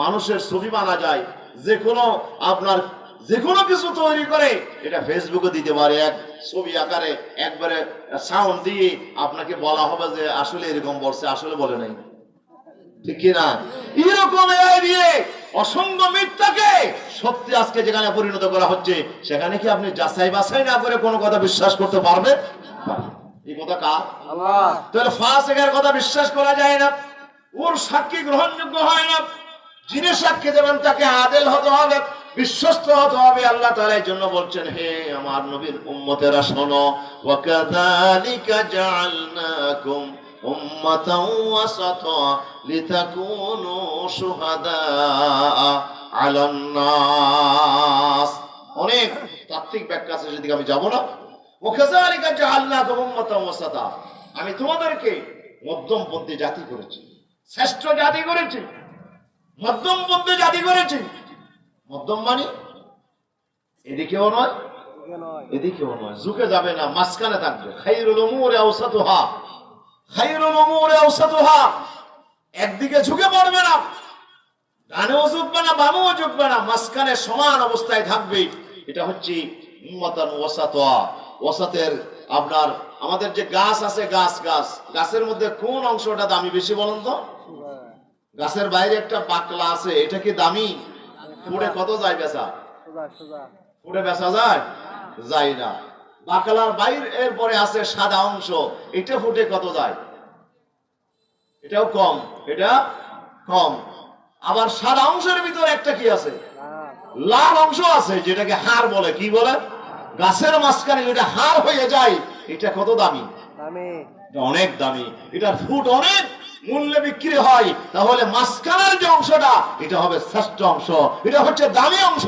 মানুষের ছবি বানা যায়, যে কোনো আপনার যে কোনো কিছু তৈরি করে এটা ফেসবুকে দিতে পারে, এক ছবি আকারে একবারে সাউন্ড দিয়ে আপনাকে বলা হবে যে আসলে এরকম বলছে, আসলে বলে নাই, ঠিক কিনা? এরকম এআই দিয়ে অসংখ্য মিথ্যাকে সত্যি আজকে যেখানে পরিণত করা হচ্ছে, সেখানে কি আপনি যাচাই বাছাই না করে কোনো কথা বিশ্বাস করতে পারবেন? এই কথা কার? আল্লাহ। তাহলে ফাসিকের কথা বিশ্বাস করা যায় না, ওর সাক্ষী গ্রহণযোগ্য হয় না। যিনি সাক্ষী দেবেন তাকে আদেল হতে হবে, বিশ্বস্ত হতে হবে। আল্লাহ তাআলা এর জন্য বলছেন, হে আমার নবীর উম্মতেরা শোনো, ওয়া কাযালিকা জাআলনাকুম উম্মাতাও ওয়াসাতা লিতাকুনু শুহাদা আলান নাস। অনেক তাত্ত্বিক ব্যাখ্যা আছে, সেদিকে আমি যাব না। ওয়া কাযালিকা জাআলনাকুম উম্মাতাও ওয়াসাতা, আমি তোমাদেরকে মধ্যমপন্থী জাতি করেছি, শ্রেষ্ঠ জাতি করেছি, মধ্যমপন্থী জাতি করেছি। মধ্যম মানে এদিকেও নয় এদিকেও নয়, ঝুঁকে যাবে না, মাঝখানে থাকবে। খায়রুল উমুরি আওসাতুহা, খায়রুল উমুরি আওসাতুহা, একদিকে ঝুঁকে পড়বে না, ডানেও ঝুঁকবে না, বামেও ঝুঁকবে না, মাঝখানে সমান অবস্থায় থাকবে। এটা হচ্ছে উম্মাতান ওয়াসাতুহা। ওয়াসাতের আপনার আমাদের যে গাছ আছে, গাছের মধ্যে কোন অংশটা দামি বেশি বলেন তো? গাছের বাইরে একটা পাকলা আছে, এটা কি দামি? ফুটে কত যায় বেচা? ফুটে বেচা যায়? যায় না। বাকলার বাইরে এরপরে আছে সাদা অংশ, এটা ফুটে কত যায়? এটাও কম, এটা কম। আবার সাদা অংশের ভিতরে একটা কি আছে? লাল অংশ আছে, যেটাকে হাড় বলে। কি বলে? গাছের মাঝখানে যেটা হাড় হয়ে যায়, এটা কত দামি? অনেক দামি। এটার ফুট অনেক মূল্যে বিক্রি হয়। তাহলে মাঝখানের যে অংশটা, এটা হবে শ্রেষ্ঠ অংশ, এটা হচ্ছে দামি অংশ।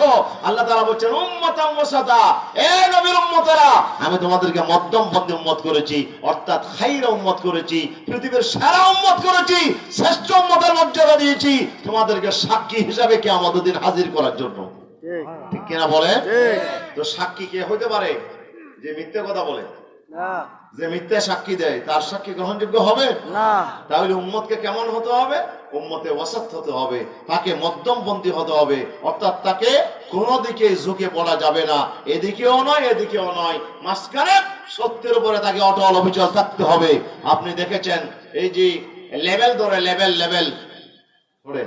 আল্লাহ তাআলা বলেন, উম্মাতান ওয়াসাতা, এ নবীর উম্মতেরা, আমি তোমাদেরকে মধ্যমপন্থী উম্মত করেছি, অর্থাৎ খাইরা উম্মত করেছি, পৃথিবীর সেরা উম্মত করেছি, শ্রেষ্ঠ উম্মতের মর্যাদা দিয়েছি, তোমাদেরকে সাক্ষী হিসাবে কিয়ামতের দিন হাজির করার জন্য। ঠিক কিনা বলে? তো সাক্ষী কে হতে পারে? যে মিথ্যে কথা বলে। না যে মিথ্যা সাক্ষী দেয় তার সাক্ষী গ্রহণযোগ্য হবে না তাহলে উম্মতকে কেমন হতে হবে উম্মতে ওয়াসাত হতে হবে তাকে মধ্যমপন্থী হতে হবে অর্থাৎ তাকে কোন দিকে ঝুঁকে পড়া যাবে না এদিকেও নয় এদিকেও নয় মাঝখানে সত্যের উপরে তাকে অটল অবিচল থাকতে হবে আপনি দেখেছেন এই যে লেভেল ধরে লেভেল লেভেল ধরে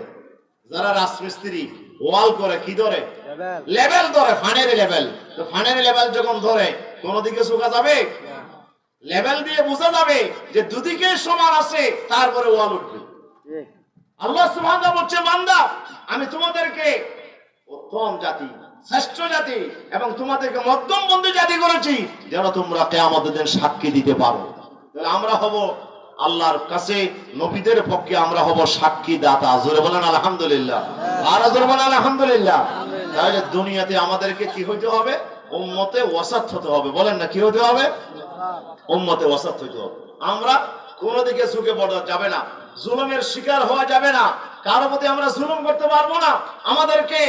যারা রাজমিস্ত্রি ওয়াল করে কি ধরে লেভেল লেভেল ধরে ফানের লেভেল তো ফানের লেভেল যখন ধরে কোন দিকে ঝুঁকা যাবে লেভেল দিয়ে বোঝা যাবে যে দুদিকে সমান আছে তারপরে ওয়াল উঠবে ঠিক আল্লাহ সুবহানাহু ওয়া তাআলা বলছে বান্দা আমি তোমাদেরকে উত্তম জাতি শ্রেষ্ঠ জাতি এবং তোমাদেরকে মধ্যমপন্থী জাতি করেছি যেন তোমরা কিয়ামতের দিন সাক্ষী দিতে পারো তাহলে আমরা হব আল্লাহর কাছে নবীদের পক্ষে আমরা হব সাক্ষী দাতা জোরে বলেন আলহামদুলিল্লাহ আর জোরে বলেন আলহামদুলিল্লাহ তাহলে দুনিয়াতে আমাদেরকে কি হইতে হবে উম্মতে ওয়াসাত হতে হবে বলেন না কি হতে হবে উম্মতে ওয়াসাত হইতে হবে আমরা কোন দিকে ঝুঁকে পড়া যাবে না জুলুমের শিকার হওয়া যাবে না কারো প্রতি আমরা জুলুম করতে পারবো না আমাদেরকে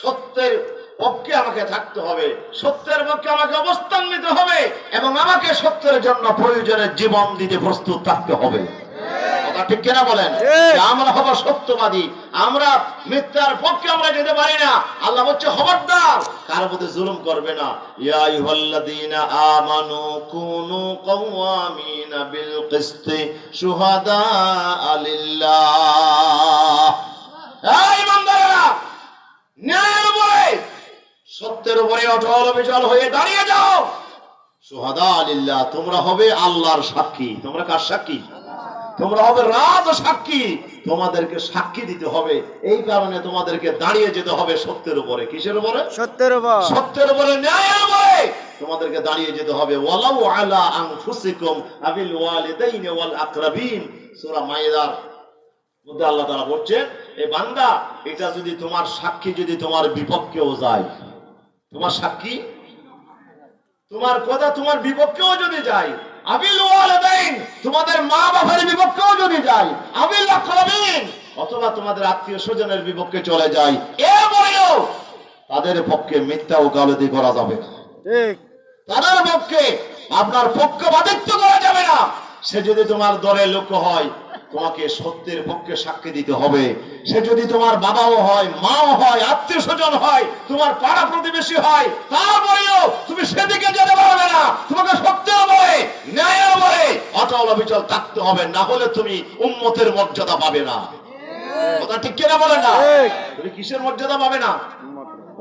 সত্যের পক্ষে আমাকে থাকতে হবে সত্যের পক্ষে আমাকে অবস্থান নিতে হবে এবং আমাকে সত্যের জন্য প্রয়োজনে জীবন দিতে প্রস্তুত থাকতে হবে কথা ঠিক কিনা বলেন যে আমরা হব সত্যবাদী আমরা মিথ্যার পক্ষে আমরা যেতে পারি না আল্লাহ বলছে খবরদার কারো প্রতি জুলুম করবে না ইয়া আইয়ুহাল্লাযীনা আমানু কুনু কাওয়ামিনা বিল কিসতি শুহাদা লিল্লাহ এই ইমানদারেরা ন্যায়ের উপরে সত্যের উপরে অটল অবিচল হয়ে দাঁড়িয়ে যাও শুহাদা লিল্লাহ তোমরা হবে আল্লাহর সাক্ষী তোমরা কার সাক্ষী তোমরা হবে রাজ সাক্ষী তোমাদেরকে সাক্ষী দিতে হবে এই কারণে তোমাদেরকে দাঁড়িয়ে যেতে হবে সত্যের উপরে কিসের উপরে সত্যের উপর সত্যের উপরে ন্যায়ের উপরে তোমাদেরকে দাঁড়িয়ে যেতে হবে ওয়ালাউ আলা আনফুসিকুম আবিল ওয়ালিদাইনি ওয়াল আকরাবিন সূরা মাইদার মধ্যে আল্লাহ তাআলা বলছেন এই বান্দা এটা যদি তোমার সাক্ষী যদি তোমার বিপক্ষেও যায় তোমার সাক্ষী তোমার কথা তোমার বিপক্ষেও যদি যায় আবিল ওয়ালিদাইন তোমাদের মা বাবার বিপক্ষেও যদি যায় আবিল আকরাবিন অথবা তোমাদের আত্মীয় স্বজনের বিপক্ষে চলে যায় এরপরেও তাদের পক্ষে মিথ্যা ওকালতি করা যাবে না ঠিক তাদের পক্ষে আপনার পক্ষপাতিত্ব করা যাবে না সে যদি তোমার দলের লোক হয় তোমাকে সত্যের পক্ষে সাক্ষী দিতে হবে সে যদি তোমার বাবাও হয় মাও হয় আত্মীয় স্বজন হয় তোমার পাড়া প্রতিবেশী হয় তারপরেও তুমি সেদিকে যেতে পারবে না তোমাকে সত্যের উপরে ন্যায়ের উপরে অটল অবিচল থাকতে হবে না হলে তুমি উম্মতের মর্যাদা পাবে না কথা ঠিক কিনা বলেন না তুমি কিসের মর্যাদা পাবে না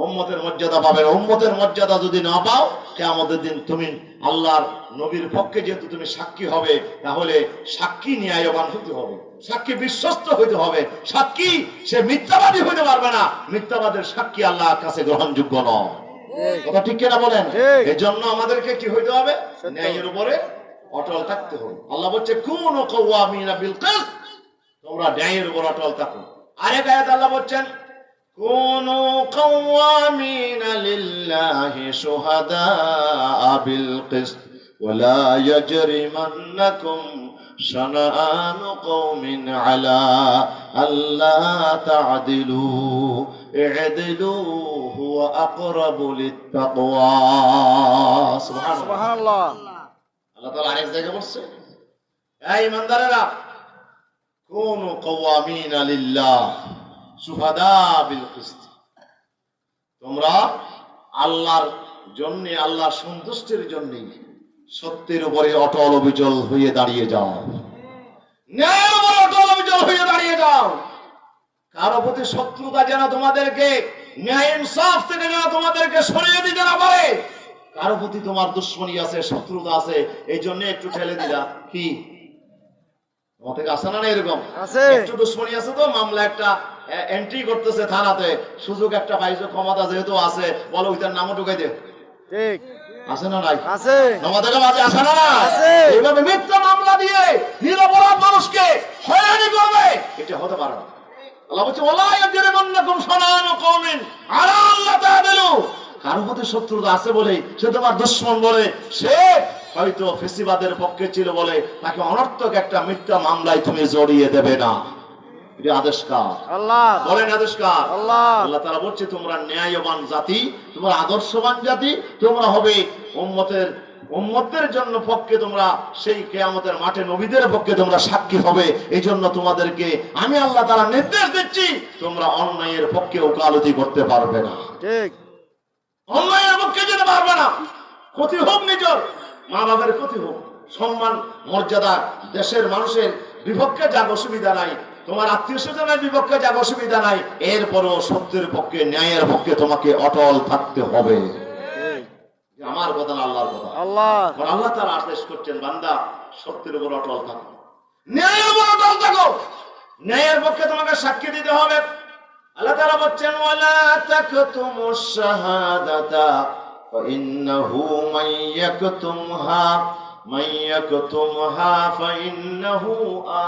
উম্মতের মর্যাদা পাবে না উম্মতের মর্যাদা যদি না পাও কিয়ামতের দিন তুমি আল্লাহর নবীর পক্ষে যেহেতু তুমি সাক্ষী হবে তাহলে সাক্ষী ন্যায়বান হতে হবে সাক্ষী বিশ্বস্ত হইতে হবে সাক্ষী সে মিথ্যাবাদী হইতে পারবে না মিথ্যাবাদের সাক্ষী আল্লাহর কাছে গ্রহণযোগ্য নয় কথা ঠিক কিনা বলেন এই জন্য আমাদেরকে কি হইতে হবে ন্যায়ের উপরে অটল থাকতে হবে আল্লাহ বলছে কুনু কাওয়ামিনা বিল কিসত তোমরা ন্যায়ের উপর অটল থাকো আরেক আয়াতে আল্লাহ বলছেন كونوا قوامين لله شهداء بالقسط ولا يجرمنكم شنآن قوم على ألا تعدلوا اعدلوا هو أقرب للتقوى سبحان الله সুবহানাল্লাহ আল্লাহ তাআলা আরেক জায়গায় বলছে এই ইমানদারেরা কুনু কাওয়ামিনা লিল্লাহ শুহাদা বিল কিসত তোমরা আল্লাহর জন্য আল্লাহর সন্তুষ্টির জন্য সত্যের উপরে অটল অবিচল হয়ে দাঁড়িয়ে যাও ন্যায়ের উপরে অটল অবিচল হয়ে দাঁড়িয়ে যাও কারো প্রতি শত্রুতা যেন তোমাদেরকে ন্যায় ইনসাফ থেকে যেন তোমাদেরকে সরিয়ে দিতে না পারে কারো প্রতি তোমার দুশ্মনী আছে শত্রুতা আছে এই জন্য একটু ঠেলে দিলা কি তোমাদের আছে না এরকম আছে একটু দুশ্মনী আছে তো মামলা একটা এন্ট্রি করতেছে থানাতে সুযোগ একটা পাইছো ক্ষমতা যেহেতু আছে বলো ওইটার নামও ঢুকাই দে ঠিক আছে না নাই আছে আমাদের মাঝে আছে না না আছে এইভাবে মিথ্যা মামলা দিয়ে নিরপরাধ মানুষকে হয়রানি করবে এটা হতে পারে না আল্লাহ বলছে ওয়ালা ইয়াজরিমান্নাকুম শানানু কওমিন আলা আল্লাহ তাআদিলু কারো প্রতি শত্রুতা আছে বলে সে তোমার দুশমন বলে সে হয়তো ফেসিবাদের পক্ষে ছিল বলে তাকে অনর্থক একটা মিথ্যা মামলায় তুমি জড়িয়ে দেবে না এটা আদেশ কার আল্লাহ বলেন আদেশ কার আল্লাহ আল্লাহ তাআলা বলছে তোমরা ন্যায়বান জাতি তোমরা আদর্শবান জাতি তোমরা হবে উম্মতের উম্মতের জন্য পক্ষে তোমরা সেই কিয়ামতের মাঠে নবীদের পক্ষে তোমরা সাক্ষী হবে। এই জন্য তোমাদেরকে আমি আল্লাহ তাআলা নির্দেশ দিচ্ছি, তোমরা অন্যায়ের পক্ষে ওকালতি করতে পারবে না। ঠিক। অন্যায়ের পক্ষে যেতে পারবে না। ক্ষতি হোক নিজের, মা বাবার ক্ষতি হোক, সম্মান মর্যাদা, দেশের মানুষের বিপক্ষে যাক অসুবিধা নাই, তোমার আত্মীয় স্বজনের বিপক্ষে যাক অসুবিধা নাই, এরপরও সত্যের পক্ষে ন্যায়ের পক্ষে তোমাকে অটল থাকতে হবে। আমার কথা না আল্লাহর কথা। আল্লাহ তাআলা আদেশ করছেন, বান্দা সত্যের উপর অটল থাকো, ন্যায়ের উপর অটল থাকো, ন্যায়ের পক্ষে তোমাকে সাক্ষী দিতে হবে। আল্লাহ তাআলা বলছেন, ওয়ালা তাকতুমুশ শাহাদাতা ফাইন্নাহু মাইয়াকতুমহা ফাইন্নাহু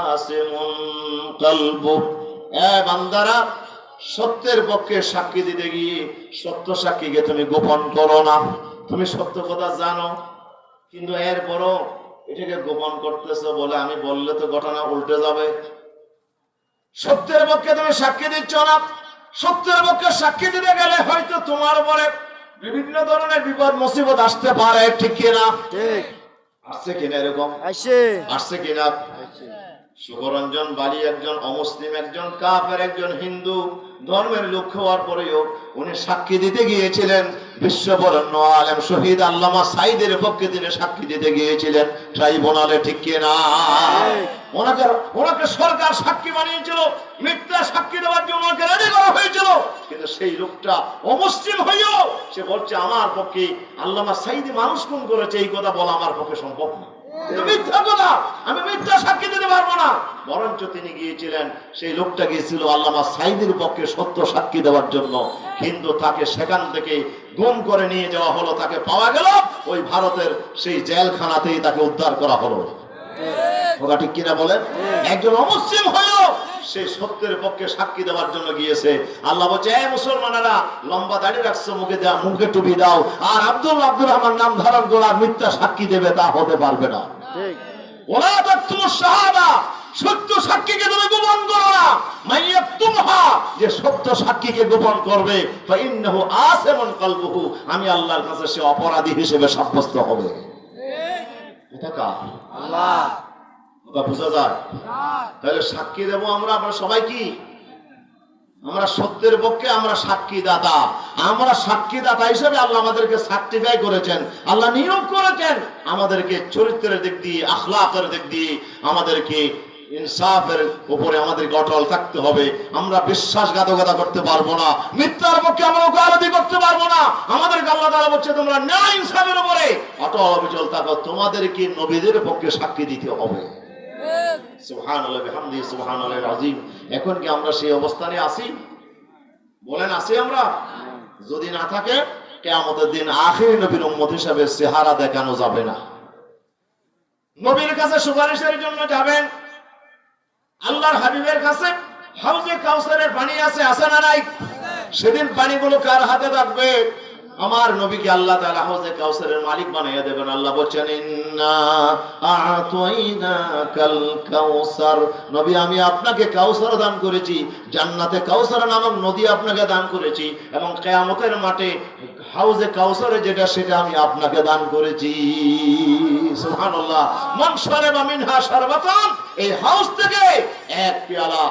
আসিমুন কলবু। এ বান্দারা, সত্যের পক্ষে সাক্ষী দিতে গিয়ে সত্য সাক্ষীকে তুমি গোপন করো না। তুমি সত্য কথা জানো, কিন্তু এরপরও এটাকে গোপন করতেছো বলে আমি বললে তো ঘটনা উল্টে যাবে। সত্যের পক্ষে তুমি সাক্ষী দিচ্ছ না। সত্যের পক্ষে সাক্ষী দিতে গেলে হয়তো তোমার উপরে বিভিন্ন ধরনের বিপদ মুসিবত আসতে পারে, ঠিক কিনা? ঠিক। আসছে কিনা? এরকম আসছে কিনা? সুখরঞ্জন বালি একজন অমুসলিম, একজন কাফের, একজন হিন্দু ধর্মের লোক হওয়ার পরেও উনি সাক্ষী দিতে গিয়েছিলেন বিশ্ববরণ্য আলেম শহীদ আল্লামা সাইদের পক্ষে তিনি সাক্ষী দিতে গিয়েছিলেন ট্রাইব্যুনালে, ঠিক কিনা? ওনাকে সরকার সাক্ষী বানিয়েছিল, মিথ্যা সাক্ষী দেওয়ার জন্য ওনাকে রেডি করা হয়েছিল, কিন্তু সেই লোকটা অমুসলিম হয়েও সে বলছে আমার পক্ষে আল্লামা সাইদি মানুষ খুন করেছে, এই কথা বলা আমার পক্ষে সম্ভব না, মিথ্যা কথা, আমি মিথ্যা সাক্ষী দিতে পারবো না। বরঞ্চ তিনি গিয়েছিলেন, সেই লোকটা গিয়েছিল আল্লামা সাইদির পক্ষে সত্য সাক্ষী দেওয়ার জন্য, কিন্তু তাকে সেখান থেকে গুম করে নিয়ে যাওয়া হলো, তাকে পাওয়া গেল ওই ভারতের সেই জেলখানাতেই তাকে উদ্ধার করা হলো। ওটা ঠিক কিনা বলেন? একজন অমুসলিম হয়েও সে সত্যের পক্ষে সাক্ষী দেওয়ার জন্য গিয়েছে। আল্লাহ বলছে, এই মুসলমানেরা, লম্বা দাড়ি রাখছো, মুখে টুপি দাও, আর আব্দুর রহমান নাম ধারণ করা মিথ্যা সাক্ষী দেবে, তা হতে পারবে না। ওলা তাকতুমুশ শাহাদা, সত্য সাক্ষীকে তুমি গোপন করো না। মাইয়াকতুমহা, যে সত্য সাক্ষীকে গোপন করবে, ফাইন্নাহু আসিমুন কলবুহু, আমি আল্লাহর কাছে সে অপরাধী হিসেবে সাব্যস্ত হবে। এটা কার? আল্লাহ। ওটা বোঝা যায়? তাহলে সাক্ষী দেবো আমরা সবাই কি? আমরা সত্যের পক্ষে, আমরা সাক্ষী দাতা। আমরা সাক্ষী দাতা হিসেবে আল্লাহ আমাদেরকে সার্টিফাই করেছেন, আল্লাহ নিয়োগ করেছেন আমাদেরকে চরিত্রের দিক দিয়ে, আখলাকের দিক দিয়ে আমাদেরকে ইনসাফের উপরে আমাদেরকে অটল থাকতে হবে। আমরা বিশ্বাসঘাতকতা করতে পারবো না, মিথ্যার পক্ষে আমরা ওকালতি করতে পারবো না। আমাদেরকে আল্লাহ তাআলা বলছে, তোমরা ন্যায় ইনসাফের উপরে অটল অবিচল থাকো, তোমাদেরকে নবীদের পক্ষে সাক্ষী দিতে হবে। সুবহানাল্লাহ বিহামদিহি সুবহানাল্লাহিল আযীম। এখন কি আমরা সেই অবস্থানে আছি? বলেন, আছি আমরা? যদি না থাকে, কিয়ামতের দিন আখির নবীর উম্মত হিসেবে চেহারা দেখানো যাবে না। নবীর কাছে সুপারিশের জন্য যাবেন, আল্লাহর হাবিবের কাছে হাউজে কাউসারের পানি আছে না নাই? সেদিন পানিগুলো কার হাতে থাকবে? আমার নবীকে আল্লাহ তাআলা হাউজে কাউসারের মালিক বানিয়ে দেবেন। আল্লাহ বলেন, ইন্না আ'তাইনাকাল কাউসার, নবী আমি আপনাকে কাউসার দান করেছি, জান্নাতে কাউসার নামক নদী আপনাকে দান করেছি, এবং কিয়ামতের মাঠে হাউজে কাউসারে যেটা, সেটা আমি আপনাকে দান করেছি। সুবহানাল্লাহ। মান শারাবা মিনহা শারবাতান, এই হাউজ থেকে এক পেয়ালা,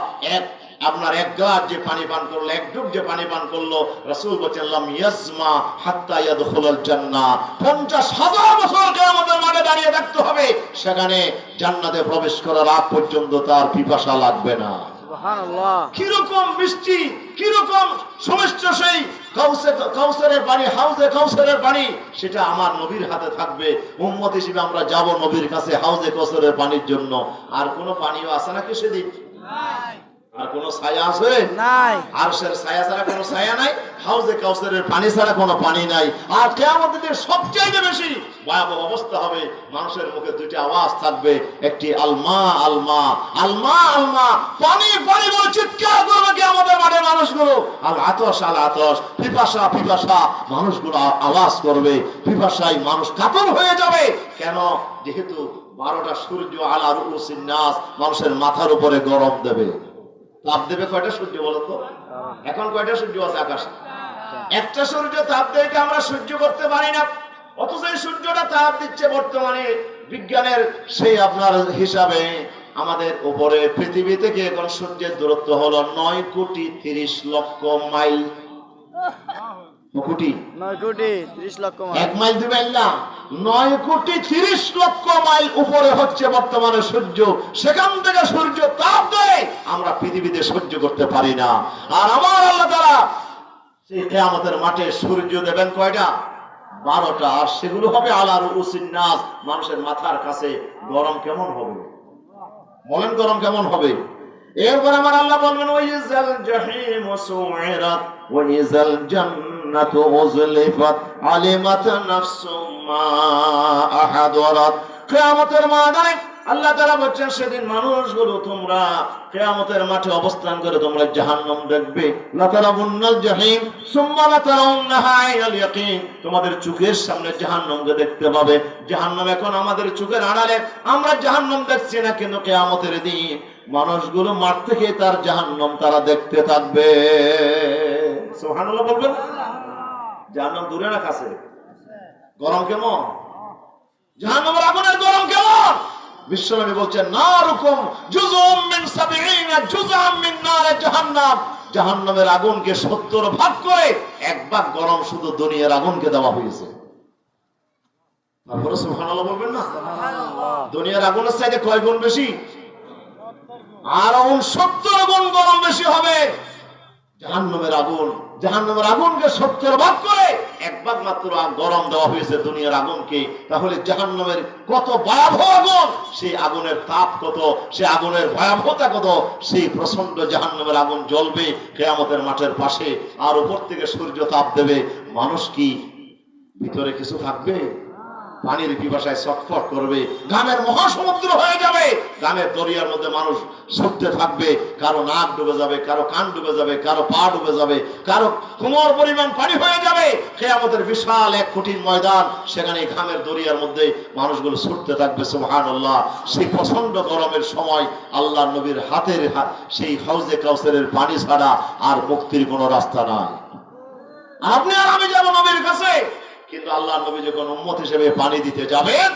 আপনার এক গ্লাস যে পানি পান করলো, এক ডুব যে পানি পান করলো, রাসূল বলেছেন, লাম ইয়াজমা হাত্তা ইয়াদখুলাল জান্নাহ, 50,000 বছর কিয়ামতের মাঠে দাঁড়িয়ে থাকতে হবে, সেখানে জান্নাতে প্রবেশ করার আগ পর্যন্ত তার পিপাসা লাগবে না। সুবহানাল্লাহ। কিরকম মিষ্টি, কিরকম সুমিষ্ট সেই কাউসারের পানি, হাউজে কাউসারের পানি, সেটা আমার নবীর হাতে থাকবে। উম্মত হিসেবে আমরা যাব নবীর কাছে হাউজে কাউসারের পানির জন্য। আর কোনো পানিও আছে নাকি সেদিন? নাই। আর কোন ছায়া আছে? নাই। আরশের ছায়া ছাড়া কোনো ছায়া নাই, হাউজে কাউসারের পানি ছাড়া কোনো পানি নাই। আর কিয়ামতের দিন সবচেয়ে বেশি ভয়াবহ অবস্থা হবে, মানুষের মুখে দুইটা আওয়াজ থাকবে, একটি আলমা আলমা, আলমা আলমা, পানি পানি বলে চিৎকার করবে কিয়ামতের মাঠে মানুষগুলো। আল আতশ, পিপাসা পিপাসা, মানুষগুলো আওয়াজ করবে, পিপাসায় মানুষ কাতর হয়ে যাবে। কেন? যেহেতু 12টা সূর্য আলা রুউসিন নাস, মানুষের মাথার উপরে গরম দেবে, তাপ দেবে। কয়টা সূর্য বলো তো? এখন কয়টা সূর্য আছে আকাশে? একটা সূর্য তাপ দেয়, আমরা সহ্য করতে পারি না। অথচ এই সূর্যটা তাপ দিচ্ছে বর্তমানে বিজ্ঞানের সেই আপনার হিসাবে আমাদের উপরে পৃথিবী থেকে এখন সূর্যের দূরত্ব হলো 9,30,00,000 মাইল। কোটি 9,30,00,000 মাইল। 1 মাইল 2 মাইল না, 9,30,00,000 মাইল উপরে হচ্ছে বর্তমানে সূর্য। সেখান থেকে সূর্য তাপ দেয়, আমরা পৃথিবীতে সহ্য করতে পারি না। আর আমার আল্লাহ তাআলা সেই কিয়ামতের মাঠে সূর্য দেবেন কয়টা? 12টা। আর সেগুলো হবে আলা রুউসিন নাস, মানুষের মাথার কাছে। গরম কেমন হবে বলেন? গরম কেমন হবে? এরপর আমার আল্লাহ বলবেন ওয়াইজাল জাহিম সুইরাত ওয়াইজাল জান্নাতু উযলিফাত আলিমাত নাফসুম মা আহাদারাত। কিয়ামতের ময়দানে আল্লাহ তাআলা বলেন সেদিন মানুষগুলো তোমরা কিয়ামতের মাঠে অবস্থান করে তোমরা জাহান্নাম দেখবে। লা তারাবুন্নাল জাহিম সুম্মা লা তারাউন্নাহা আইনাল ইয়াকিন, তোমাদের চোখের সামনে জাহান্নামকে দেখতে পাবে। জাহান্নাম এখন আমাদের চোখের আড়ালে, আমরা জাহান্নাম দেখছি না, কিন্তু কিয়ামতের দিন মানুষগুলো মাঠ থেকে তার জাহান্নাম তারা দেখতে থাকবে। সুবহানাল্লাহ বলবেন। জাহান্নাম দূরে না কাছে? গরম কেমন? জাহান্নামের আগুনের গরম কেমন? বিশ্বনবী বলছেন নারুকুম জুজুম মিন 70 জুজআম মিন নারে জাহান্নাম। জাহান্নামের আগুনকে 70 ভাগ করে 1 ভাগ গরম শুধু দুনিয়ার আগুনকে দেওয়া হয়েছে। তারপরে সুবহানাল্লাহ বলবেন না? সুবহানাল্লাহ। দুনিয়ার আগুনের চাইতে কয় গুণ বেশি? আর 69 গুণ গরম বেশি হবে জাহান্নামের আগুন। জাহান্নামের আগুনকে 70 ভাগ করে 1 ভাগ মাত্র গরম দেওয়া হয়েছে দুনিয়ার আগুনকে। তাহলে জাহান্নামের কত ভয়াবহ আগুন, সেই আগুনের তাপ কত, সেই আগুনের ভয়াবহতা কত। সেই প্রচন্ড জাহান্নামের আগুন জ্বলবে কিয়ামতের মাঠের পাশে, আর উপর থেকে সূর্য তাপ দেবে। মানুষ কি ভিতরে কিছু থাকবে? পানির পিপাসায় ছটফট করবে, গামের মহাসমুদ্র হয়ে যাবে। গামের দরিয়ার মধ্যে মানুষ ছুটতে থাকবে, কারো নাক ডুবে যাবে, কারো কান ডুবে যাবে, কারো পা ডুবে যাবে, কারো কোমর পরিমাণ পানি হয়ে যাবে। কিয়ামতের বিশাল এক কঠিন ময়দান, সেখানে ঘামের দরিয়ার মধ্যে মানুষগুলো ছুটতে থাকবে। সুবহানাল্লাহ। সেই প্রচন্ড গরমের সময় আল্লাহ নবীর হাতের সেই হাউজে কাউসারের পানি ছাড়া আর মুক্তির কোনো রাস্তা নাই। আপনি আর আমি যাব নবীর কাছে, কিন্তু আল্লাহ নবী যখন উম্মত হিসেবে পানি দিতে যাবেন,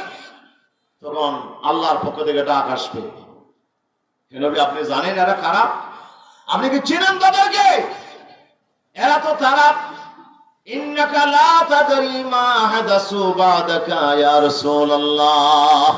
তখন আল্লাহর পক্ষ থেকে ডাক আসবে। হে নবী, আপনি জানেন এরা কারা? আপনি কি চিনেন তাদেরকে? এরা তো তারা ইন্নাকা লা তাদরি মা হাদাসু বাদাকা ইয়া রাসূলুল্লাহ।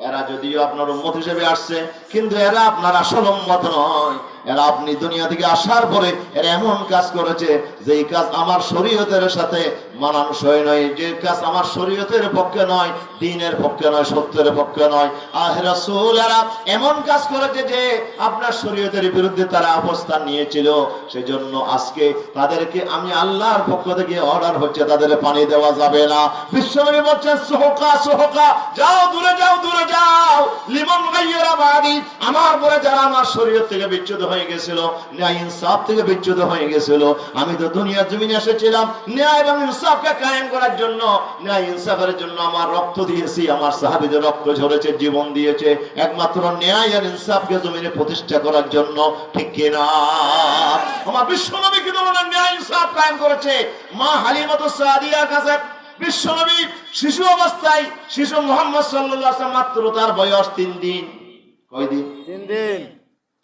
এরা যদিও আপনার উম্মত হিসেবে আসছে, কিন্তু এরা আপনার আসল উম্মত নয়। এরা আপনি দুনিয়া থেকে আসার পরে এরা এমন কাজ করেছে যেই কাজ আমার শরীয়তের সাথে মানানসই নয়, যে কাজ আমার শরীয়তের পক্ষে নয়, দ্বীনের পক্ষে নয়, সত্যের পক্ষে নয়। আহে রাসূল, এরা এমন কাজ করেছে যে আপনার শরীয়তের বিরুদ্ধে তারা অবস্থান নিয়েছিল। সেজন্য আজকে তাদেরকে আমি আল্লাহর পক্ষ থেকে অর্ডার হচ্ছে, তাদের পানি দেওয়া যাবে না। বিশ্বনবী বলছেন সুহকা সুহকা, যাও দূরে যাও, দূরে যাও। লিমান গায়রা বাদি, আমার পরে যারা আমার শরীয়ত থেকে বিচ্যুত হয়ে গেছিল, ন্যায় ইনসাফ থেকে বিচ্যুত হয়ে গেছিল। আমি তো দুনিয়ার জমিনে এসেছিলাম ন্যায় এবং ইনসাফকে কায়েম করার জন্য, ন্যায় ইনসাফের জন্য আমার রক্ত দিয়েছি, আমার সাহাবীদের রক্ত ঝরেছে, জীবন দিয়েছে একমাত্র ন্যায় আর ইনসাফকে জমিনে প্রতিষ্ঠা করার জন্য। ঠিক কিনা? আমার বিশ্বনবী কি ধরনের ন্যায় ইনসাফ কায়েম করেছে? মা হালিমাতুস সাদিয়ার কাছে বিশ্বনবী শিশু অবস্থায়, শিশু মুহাম্মদ সাল্লাল্লাহু আলাইহি ওয়াসাল্লাম মাত্র তার বয়স 3 দিন। কয় দিন? 3 দিন।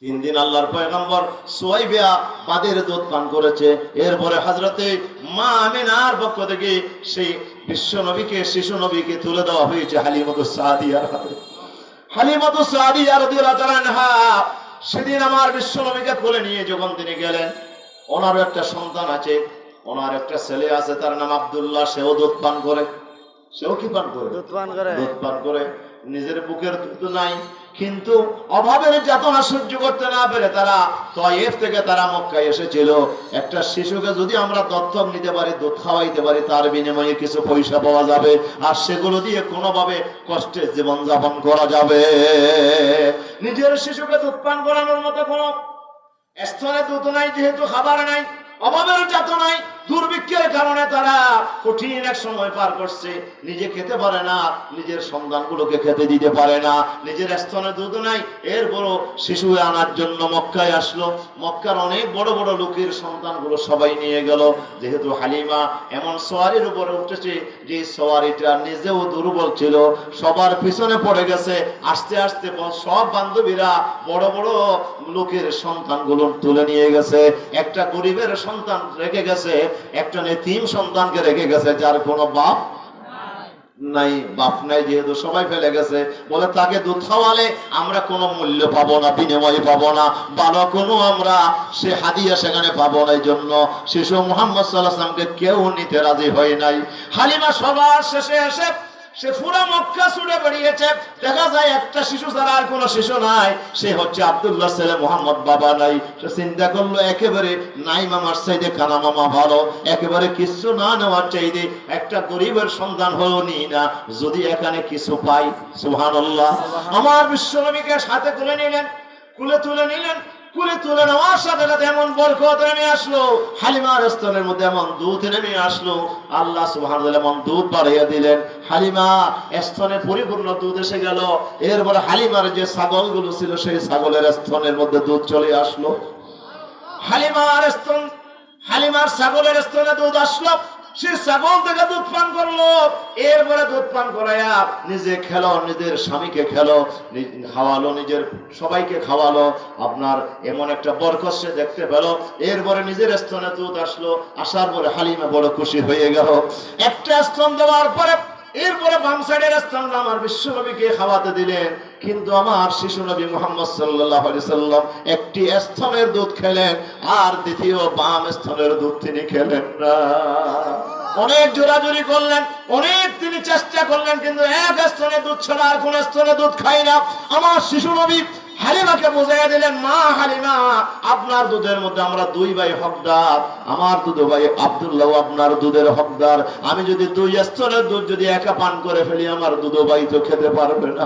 3 দিন আল্লাহর পয়গম্বর সুয়াইবা বাদের দুধ পান করেছে। এরপরে হযরতে মা আমিনার পক্ষ থেকে সেই বিশ্ব নবীকে, শিশু নবীকে তুলে দেওয়া হয়েছে হালিমাতুস সাদিয়ার হাতে। হালিমাতুস সাদিয়া রাদিয়াল্লাহু তাআলা আনহা সেদিন আমার বিশ্ব নবীকে কোলে নিয়ে যখন তিনি গেলেন, ওনারও একটা সন্তান আছে, ওনার একটা ছেলে আছে, তার নাম আব্দুল্লাহ। সেও দুধ পান করে। সেও কি পান করে? দুধ পান করে। দুধ পান করে। নিজের বুকের দুধ নাই, কিন্তু অভাবের যাতনা সহ্য করতে না পেরে তারা তায়েফ থেকে তারা মক্কায় এসেছিল। একটা শিশুকে যদি আমরা দত্তক নিতে পারি, দুধ খাওয়াইতে পারি, তার বিনিময়ে কিছু পয়সা পাওয়া যাবে, আর সেগুলো দিয়ে কোনোভাবে কষ্টের জীবন যাপন করা যাবে। নিজের শিশুকে দুধ পান করানোর মতো কোনো স্থানে দুধ নাই, যেহেতু খাবার নাই, অভাবের যাতনায় দুর্ভিক্ষের কারণে তারা কঠিন এক সময় পার করছে, নিজে খেতে পারে না, নিজের সন্তানগুলোকে খেতে দিতে পারে না, নিজের স্তনে দুধ নাই, এরপর শিশু আনার জন্য মক্কায় আসলো। মক্কার অনেক বড় বড় লোকের সন্তানগুলো সবাই নিয়ে গেল। যেহেতু হালিমা এমন সওয়ারির উপরে উঠেছে যে সওয়ারিটা নিজেও দুর্বল ছিল, সবার পিছনে পড়ে গেছে। আস্তে আস্তে সব বান্ধবীরা বড় বড় লোকের সন্তানগুলো তুলে নিয়ে গেছে। একটা গরিবের সন্তান রেখে গেছে, একটা এতিম সন্তানকে রেখে গেছে যার কোনো বাপ নাই। বাপ নাই যেহেতু সবাই ফেলে গেছে, বলে তাকে দুধ খাওয়ালে আমরা কোনো মূল্য পাবো না, বিনিময় পাবো না, ভালো কোনো আমরা সে হাদিয়া সেখানে পাবো না। এই জন্য শিশু মুহাম্মদ সাল্লাল্লাহু আলাইহি ওয়াসাল্লামকে কেউ নিতে রাজি হয় নাই। হালিমা সবার শেষে এসে সে পুরো মক্কা ছুটে বেরিয়েছে। দেখা যায় একটা শিশু ছাড়া আর কোনো শিশু নাই, সে হচ্ছে আব্দুল্লাহ ছেলে মুহাম্মদ, বাবা নাই। সে চিন্তা করলো একেবারে নাই মামার চাইতে কানা মামা ভালো, একেবারে কিছু না নেওয়ার চাইতে একটা গরিবের সন্তান হলো নি না, যদি এখানে কিছু পাই। সুবহানাল্লাহ। আমার বিশ্বনবীকে সাথে তুলে নিলেন, কুলে তুলে নিলেন। কুলে তুলে নেওয়ার সাথে সাথে এমন বরকত নেমে আসলো, হালিমার স্তনের মধ্যে এমন দুধ নেমে আসলো। আল্লাহ সুবহানাহু ওয়া তাআলা এমন দুধ বাড়িয়ে দিলেন, হালিমা স্তনে পরিপূর্ণ দুধ এসে গেল। এরপর হালিমার যে ছাগলগুলো ছিল সেই ছাগলের স্তনের মধ্যে দুধ চলে আসলো। হালিমার ছাগলের স্তনে দুধ আসলো, সে ছাগল থেকে দুধ পান করলো। এরপরে দুধ পান করাইয়া নিজে খেলো, নিজের স্বামীকে খেলো, খাওয়ালো, নিজের সবাইকে খাওয়ালো। আপনার এমন একটা বরকত সে দেখতে পেল। এরপরে নিজের স্তনে দুধ আসলো, আসার পরে হালিমা বড় খুশি হয়ে গেল। একটা স্তন দেওয়ার পরে এরপরে বাম সাইডের স্তনটা আমার বিশ্বনবীকে খাওয়াতে দিলেন। কিন্তু আমার শিশু নবী মুহাম্মদ সাল্লাল্লাহু আলাইহি সাল্লাম একটি স্তনের দুধ খেলেন, আর দ্বিতীয় বাম স্তনের দুধ তিনি খেলেন না। অনেক জোরাজুরি করলেন, অনেক তিনি চেষ্টা করলেন, কিন্তু এক স্তনে দুধ ছাড়া আর কোন স্তনে দুধ খাই না। আমার শিশু নবী হালিমাকে বুঝাইয়া দিলেন, মা হালিমা, আপনার দুধের মধ্যে আমরা দুই ভাই হকদার। আমার দুধ ভাই আব্দুল্লাহ আপনার দুধের হকদার। আমি যদি দুই স্তনের দুধ যদি একা পান করে ফেলি, আমার দুধ ভাই তো খেতে পারবে না।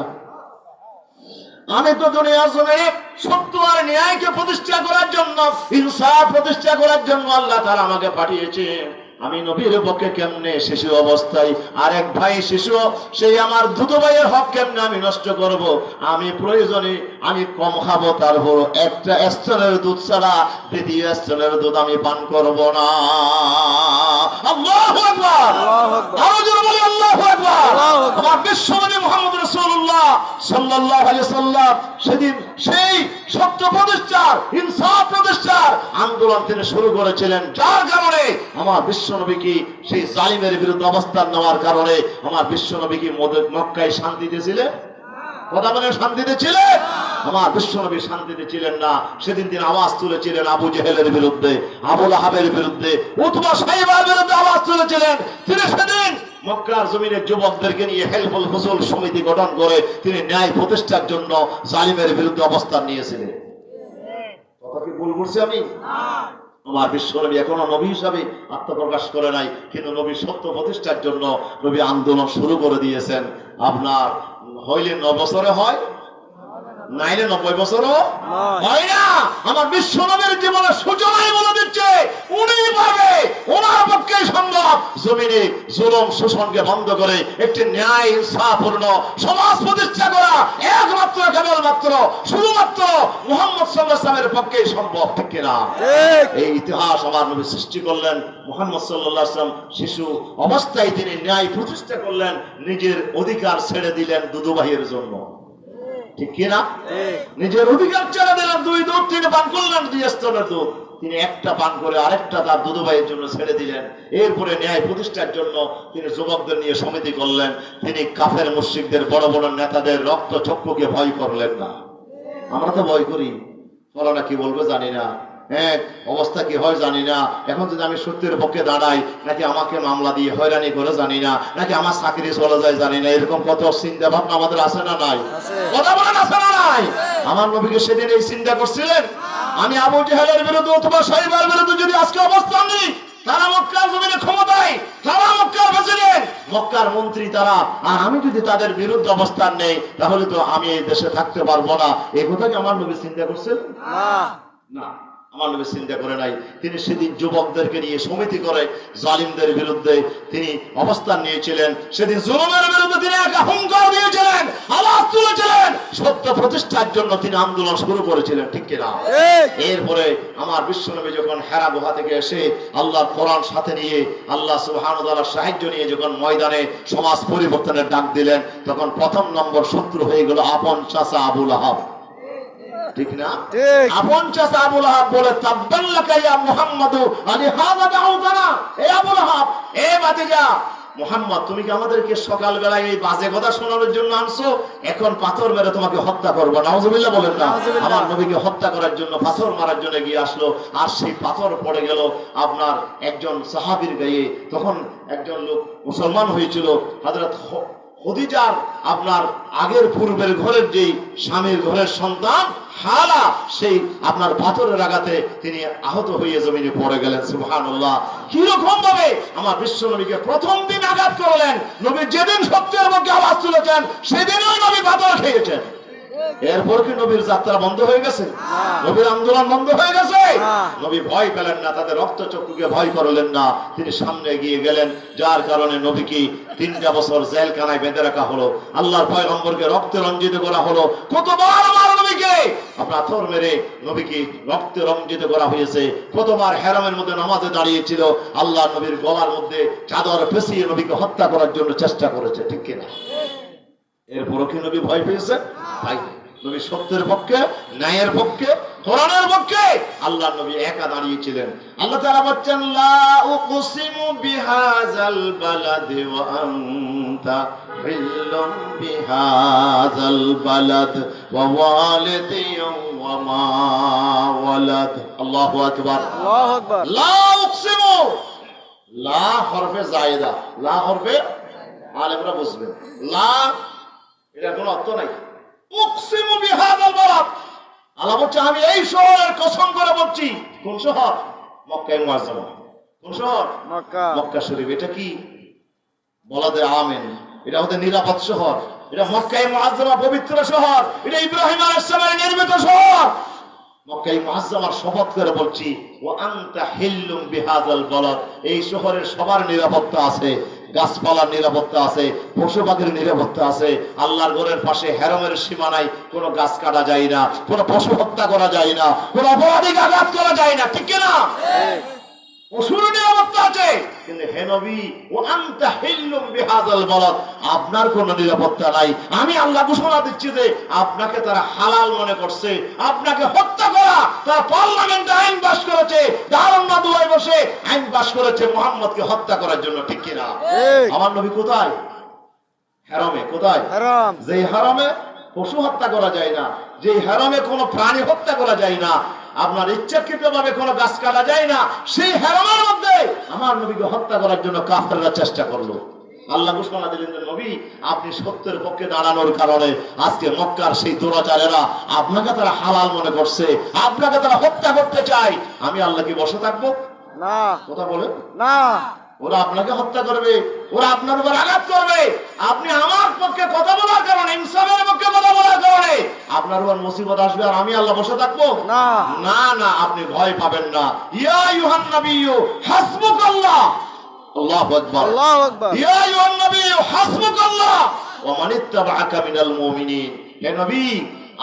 আমি তো দুনিয়ার জমিনে সত্য আর ন্যায়কে প্রতিষ্ঠা করার জন্য, ইনসাফ প্রতিষ্ঠা করার জন্য আল্লাহ তাআলা আমাকে পাঠিয়েছেন। আমি নবীর পক্ষে কেমনে শিশু অবস্থায় আরেক ভাই শিশু, সেই আমার দুধ ভাইয়ের হক কেমনে আমি নষ্ট করব? আমি প্রয়োজনে আমি কম খাবো, তারপর একটা স্তনের দুধ ছাড়া দ্বিতীয় স্তনের দুধ আমি পান করব না। আল্লাহু আকবার। আরো জোরে বলি আল্লাহু আকবার। আমার বিশ্বনবী মুহাম্মদ রাসূলুল্লাহ সাল্লাল্লাহু আলাইহি সাল্লাম সেদিন সেই সত্য প্রতিষ্ঠার, ইনসাফ প্রতিষ্ঠার আন্দোলন তিনি শুরু করেছিলেন, যার কারণে আমার বিশ্বনবী কি সেই জালিমের বিরুদ্ধে অবস্থান নেওয়ার কারণে আমার বিশ্বনবী কি মক্কায় শান্তিতে ছিলেন? কথা বলে শান্তিতে ছিলেন? আমার বিশ্বনবী শান্তিতে ছিলেন না। সেদিন তিনি আওয়াজ তুলেছিলেন আবু জেহেলের বিরুদ্ধে, আবু লাহাবের বিরুদ্ধে, উতবা সাইবার বিরুদ্ধে আওয়াজ তুলেছিলেন। তিনি সেদিন মক্কার জমিনের যুবকদেরকে নিয়ে হেলফুল হুসুল সমিতি গঠন করে তিনি ন্যায় প্রতিষ্ঠার জন্য জালিমের বিরুদ্ধে অবস্থান নিয়েছিলেন। কথা কি ভুল বলছি আমি? আমার বিশ্বনবী এখনো নবী হিসাবে আত্মপ্রকাশ করে নাই, কিন্তু নবী সত্য প্রতিষ্ঠার জন্য নবী আন্দোলন শুরু করে দিয়েছেন। আপনার হইলে 9 বছরে হয়, নাইলে 90 বছরও হয় না। আমার বিশ্বনবীর জীবনের সূচনাই বলে দিচ্ছে উনি পারবে, ওনার পক্ষে সম্ভব জমিনে জুলুম শোষণকে বন্ধ করে একটি ন্যায় ইনসাফপূর্ণ সমাজ প্রতিষ্ঠা করা। একমাত্র কেবলমাত্র শুধুমাত্র মুহাম্মদ সাল্লাল্লাহু আলাইহি ওয়াসাল্লামের পক্ষে সম্ভব, ঠিক কিনা? এই ইতিহাস আমার নবী সৃষ্টি করলেন। মুহাম্মদ সাল্লাল্লাহু আলাইহি ওয়াসাল্লাম শিশু অবস্থায় তিনি ন্যায় প্রতিষ্ঠা করলেন, নিজের অধিকার ছেড়ে দিলেন দুধ ভাইয়ের জন্য, ঠিক কিনা? নিজের অধিকার ছেড়ে দিলেন, দুই দুধ তিনি পান করলেন, দুই স্তনের দুধ তিনি একটা পান করে আরেকটা তার দুধ ভাইয়ের জন্য ছেড়ে দিলেন। এরপরে ন্যায় প্রতিষ্ঠার জন্য তিনি যুবকদের নিয়ে সমিতি করলেন। তিনি কাফের মুশরিকদের বড় বড় নেতাদের রক্ত চক্ষুকে ভয় করলেন না। আমরা তো ভয় করি, ফলানা কি বলবে জানি না, অবস্থা কি হয় জানি না। এখন যদি আমি সত্যের পক্ষে দাঁড়াই, নাকি আমাকে মামলা দিয়ে হয়রানি করে জানি না, নাকি আমার চাকরি চলে যায় জানি না। এরকম কত চিন্তা ভাবনা আমাদের আছে না নাই? কথা বলেন, আছে না নাই? আমার নবীকে সেদিন এই চিন্তা করছিলেন, আমি আবু জেহেলের বিরুদ্ধে অথবা সাইবার বিরুদ্ধে যদি আজকে অবস্থান নিই, তারা মক্কার জমিনে ক্ষমতায়, তারা মক্কার প্রেসিডেন্ট, মক্কার মন্ত্রী তারা, আর আমি যদি তাদের বিরুদ্ধে অবস্থান নেই, তাহলে তো আমি এই দেশে থাকতে পারবো না। এই কথা কি আমার নবী চিন্তা করছেন? না। আমার নবী চিন্তা করে নাই। তিনি সেদিন যুবকদেরকে নিয়ে সমিতি করে জালিমদের বিরুদ্ধে তিনি অবস্থান নিয়েছিলেন। সেদিন জুলুমের বিরুদ্ধে তিনি এক হুঙ্কার দিয়েছিলেন, আওয়াজ তুলেছিলেন, সত্য প্রতিষ্ঠার জন্য তিনি আন্দোলন শুরু করেছিলেন, ঠিক কিনা? এরপরে আমার বিশ্বনবী যখন হেরা গুহা থেকে এসে আল্লাহর কোরআন সাথে নিয়ে আল্লাহ সুবহানাহু ওয়া তাআলার সাহায্য নিয়ে যখন ময়দানে সমাজ পরিবর্তনের ডাক দিলেন, তখন প্রথম নম্বর শত্রু হয়ে গেল আপন চাচা আবু লাহাব, ঠিক না? ঠিক। আপন চাচা আবু লাহাব বলে, তাব্বাল্লাকা ইয়া মুহাম্মাদু আলি হাযা দাউতানা। এ আবু লাহাব, এ ভাতিজা মুহাম্মদ, তুমি কি আমাদেরকে সকাল বেলায় এই বাজে কথা শোনানোর জন্য আনছো? এখন পাথর মেরে তোমাকে হত্যা করব। নাউজুবিল্লাহ বলেন না। নাউজুবিল্লাহ। আমার নবীকে হত্যা করার জন্য পাথর মারার জন্য গিয়ে আসলো, আর সেই পাথর পড়ে গেল আপনার একজন সাহাবীর গায়ে। তখন একজন লোক মুসলমান হয়েছিল, হযরত খদিজার আপনার আগের পূর্বের ঘরের যেই স্বামীর ঘরের সন্তান হালা, সেই আপনার পাথরের আঘাতে তিনি আহত হয়ে জমিনে পড়ে গেলেন। সুবহানাল্লাহ। কিরকম ভাবে আমার বিশ্ব নবীকে প্রথম দিন আঘাত করলেন। নবী যেদিন সত্যের পক্ষে আওয়াজ তুলেছেন সেদিনই নবী পাথর খেয়েছেন। এরপর কি নবীর যাত্রা বন্ধ হয়ে গেছে? নবীর আন্দোলন বন্ধ হয়ে গেছে? নবী ভয় পেলেন না, তাদের রক্তচক্ষুকে ভয় করলেন না, তিনি সামনে এগিয়ে গেলেন। যার কারণে নবীকে 3টা বছর জেলখানায় বেঁধে রাখা হলো, আল্লাহর পয়গম্বরকে রক্তে রঞ্জিত করা হলো। কতবার আমার নবীকে পাথর মেরে নবীকে রক্তে রঞ্জিত করা হয়েছে। কতবার হেরামের মধ্যে নামাজে দাঁড়িয়েছিল, আল্লাহ নবীর গলার মধ্যে চাদর পেঁচিয়ে নবীকে হত্যা করার জন্য চেষ্টা করেছে, ঠিক কিনা? এরপরও কি নবী ভয় পেয়েছে? ভাই, নবী সত্যের পক্ষে, ন্যায়ের পক্ষে, কোরআনের পক্ষে আল্লাহর নবী একা দাঁড়িয়েছিলেন। আল্লাহ তাআলা বলেন, লা উকসিমু বিহাযাল বালাদি ওয়া আনতা হিল্লুম বিহাযাল বালাদ ওয়া ওয়ালিদিন ওয়া মা ওয়ালাদ। আল্লাহু আকবার, আল্লাহু আকবার। লা উকসিমু, লা হরফে জায়েদা, লা হরফে আলেমরা বুঝবেন। লা এটা কোনো অর্থ নাই। উকসিমু বিহাযাল বালাদ, আল্লাহ বলছে আমি এই শহরের কসম করে বলছি। কোন শহর? মক্কা মুআজ্জামা। কোন শহর? মক্কা। মক্কা শরীফ। এটা কি? বলাদে আমিন। এটা হতে নিরাপদ শহর। এটা মক্কা মুআজ্জামা, পবিত্র শহর। এটা ইব্রাহিম আলাইহিস সালামের নির্মিত শহর। মক্কা মুআজ্জামার শপথ করে বলছি, ওয়া আনতা হিল্লুম বিহাযাল বালাদ, এই শহরের সবার নিরাপত্তা আছে, গাছপালার নিরাপত্তা আছে, পশু পাখির নিরাপত্তা আছে। আল্লাহর ঘরের পাশে হেরমের সীমানায় কোনো গাছ কাটা যায় না, কোনো পশু হত্যা করা যায় না, কোনো অপরাধীকে আঘাত করা যায় না, ঠিক কিনা? পশুর নিরাপত্তা আছে, কিন্তু হে নবী, ও আনতা হিল্লুম বিহাযাল বালাদ, আপনার কোনো নিরাপত্তা নাই। আমি আল্লাহ ঘোষণা দিচ্ছি যে আপনাকে তারা হালাল মনে করছে, আপনাকে হত্যা করা। তারা পার্লামেন্টে আইন পাস করেছে, দারুন্না দুয়ায় বসে আইন পাস করেছে মুহাম্মদকে হত্যা করার জন্য, ঠিক কিনা? আমার নবী কোথায়? হারামে। কোথায়? হারাম। যেই হারামে পশু হত্যা করা যায় না, যেই হারামে কোনো প্রাণী হত্যা করা যায় না, আপনার ইচ্ছাকৃত ভাবে কোনো গাছ কাটা যায় না, সেই হারামের মধ্যে আমার নবীকে হত্যা করার জন্য কাফেররা চেষ্টা করলো। আল্লাহ ঘোষণা দিলেন যে নবী, আপনি সত্যের পক্ষে দাঁড়ানোর কারণে আজকে মক্কার সেই দুরাচারেরা আপনাকে তারা হালাল মনে করছে, আপনাকে তারা হত্যা করতে চায়। আমি আল্লাহ কি বসে থাকবো? না। কথা বলে না। ওরা আপনাকে হত্যা করবে, ওরা আপনার উপর আঘাত করবে। আপনি আমার পক্ষে কথা বলার কারণে, ইনসাফের পক্ষে কথা বলার কারণে আপনার উপর মুসিবত আসবে, আর আমি আল্লাহ বসে থাকবো? না। না না, আপনি ভয় পাবেন না। ইয়া আইয়ুহান নাবিয়্যু হাসবুকাল্লাহ। আল্লাহু আকবার, আল্লাহু আকবার। ইয়া আইয়ুহান নাবিয়্যু হাসবুকাল্লাহ ওয়া মান ইত্তাবাআকা মিনাল মুমিনিন। হে নবী,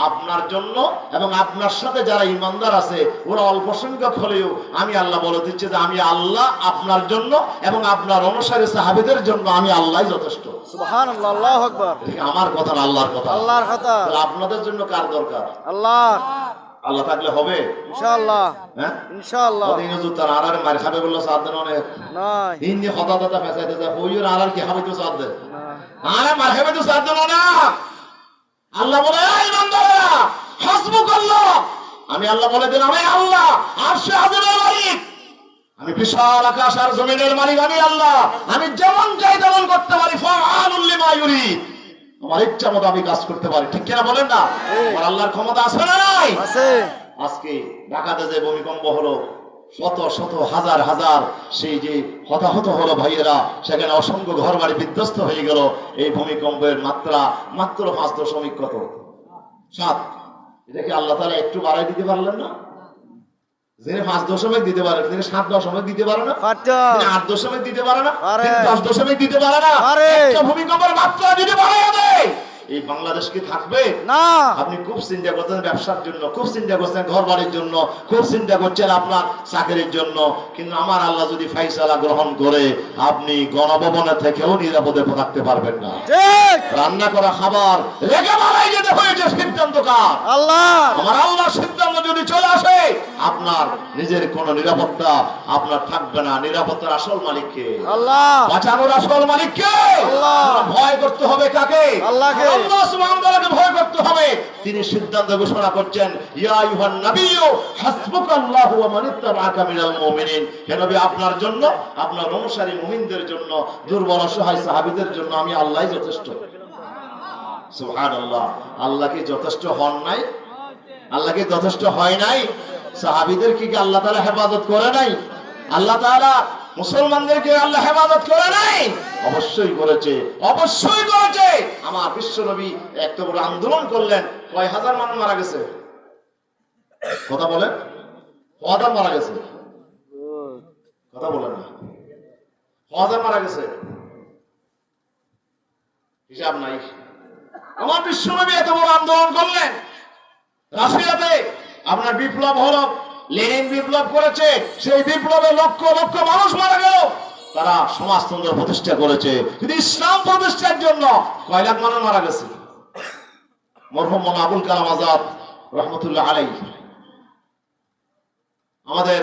আপনার জন্য এবং আপনার সাথে যারা ইমানদার আছে, ওরা অল্প সংখ্যক হলেও আমি আল্লাহ বলে দিচ্ছি যে আমি আল্লাহ আপনার জন্য এবং আপনার অনুসারী সাহাবীদের জন্য আমি আল্লাহই যথেষ্ট। সুবহানাল্লাহ। আল্লাহু আকবার। আমার কথা না, আল্লাহর কথা। আল্লাহর কথা। তাহলে আপনাদের জন্য কার দরকার? আল্লাহ। আল্লাহ থাকলে হবে? ইনশাআল্লাহ। হ্যাঁ, ইনশাআল্লাহ। দিনে জুতার আরার মার খাবে বললো সাধন অনেক নাই। হিন্দি কথা কথা ফেসাইতে যায়, হইর আরার কি খাবে তো সাধে না। আরে মার খাবে তো সাধন না। আল্লাহ বলে, এই বান্দারা হাসবুকাল্লাহ, আমি আল্লাহ বলে দিলাম, আমি আল্লাহ আরশে আজিমের মালিক, আমি বিশাল আকাশ আর জমিনের মালিক, আমি আল্লাহ। আমি যেমন চাই তেমন করতে পারি, ফাআলুল লিমা ইউরিদ, আমার ইচ্ছা মতো আমি কাজ করতে পারি, ঠিক কিনা বলেন না? আমার আল্লাহর ক্ষমতা আছে না নাই? আছে। আজকে ঢাকাতে যে ভূমিকম্প হলো, শত শত হাজার হাজার সেই যে হতাহত হলো ভাইয়েরা, সেখানে অসংখ্য ঘর বাড়ি বিধ্বস্ত হয়ে গেল। এই ভূমিকম্পের মাত্রা মাত্র 5.7। এটাকে আল্লাহ তাআলা একটু বাড়াই দিতে পারলেন না? যিনি 5 দশমিক দিতে পারে, তিনি 7 দশমিক দিতে পারে না, পারতো। তিনি 8 দশমিক দিতে পারে না, পারে। তিনি 10 দশমিক দিতে পারে না, পারে। একটা ভূমিকম্পের মাত্রা যদি বাড়ায় দেয়, এই বাংলাদেশ কি থাকবে? না। আপনি খুব চিন্তা করছেন ব্যবসার জন্য, খুব চিন্তা করছেন ঘর বাড়ির জন্য, খুব চিন্তা করছেন আপনার চাকরির জন্য, কিন্তু আমার আল্লাহ যদি ফাইসালা গ্রহণ করে, আপনি গণভবনে থেকেও নিরাপদে থাকতে পারবেন না। ঠিক। রান্না করা খাবার রেখে মারাই যেতে হয়েছে, সিদ্ধান্ত কার? আল্লাহ। আমার আল্লাহ সিদ্ধান্ত যদি চলে আসে, আপনার নিজের কোনো নিরাপত্তা আপনার থাকবে না। নিরাপত্তার আসল মালিক কে? আল্লাহ। বাঁচানোর আসল মালিক কে? আল্লাহ। ভয় করতে হবে কাকে? আল্লাহকে। আল্লাহ সুবহানাহু ওয়া তাআলাকে ভয় করতে হবে। তিনি সিদ্ধান্ত ঘোষণা করছেন, ইয়া আইয়ুহান নাবিয়্যু হাসবুকাল্লাহু ওয়া মান ইত্তাবাআকা মিনাল মুমিনিন। হে নবী, আপনার জন্য, আপনার অনুসারী মুমিনদের জন্য, দুর্বল অসহায় সাহাবীদের জন্য আমি আল্লাহই যথেষ্ট। সুবহানাল্লাহ। আল্লাহ কি যথেষ্ট হন নাই? আল্লাহ কি যথেষ্ট হয় নাই? সাহাবীদের কি আল্লাহ তাআলা হেফাজত করে নাই? আল্লাহ তাআলা মুসলমানদেরকে আল্লাহ হেফাজত করে নাই? অবশ্যই করেছে, অবশ্যই করেছে। আমার বিশ্ব নবী এত বড় আন্দোলন করলেন, কয় হাজার মানুষ মারা গেছে? কথা বলেন, কয়জন মারা গেছে? কথা বলেন না। কয়জন মারা গেছে? হিসাব নাই। আমার বিশ্ব নবী এত বড় আন্দোলন করলেন, রাশিয়াতে আপনার বিপ্লব হলো, লেনিন বিপ্লব করেছে, সেই বিপ্লবে লক্ষ লক্ষ মানুষ মারা গেল। তারা সমাজতন্ত্র প্রতিষ্ঠা করেছে, কিন্তু ইসলাম প্রতিষ্ঠার জন্য কয় লাখ মানুষ মারা গেছে। মরহুম মাওলানা আবুল কালাম আজাদ রহমতুল্লাহ আলাইহি, আমাদের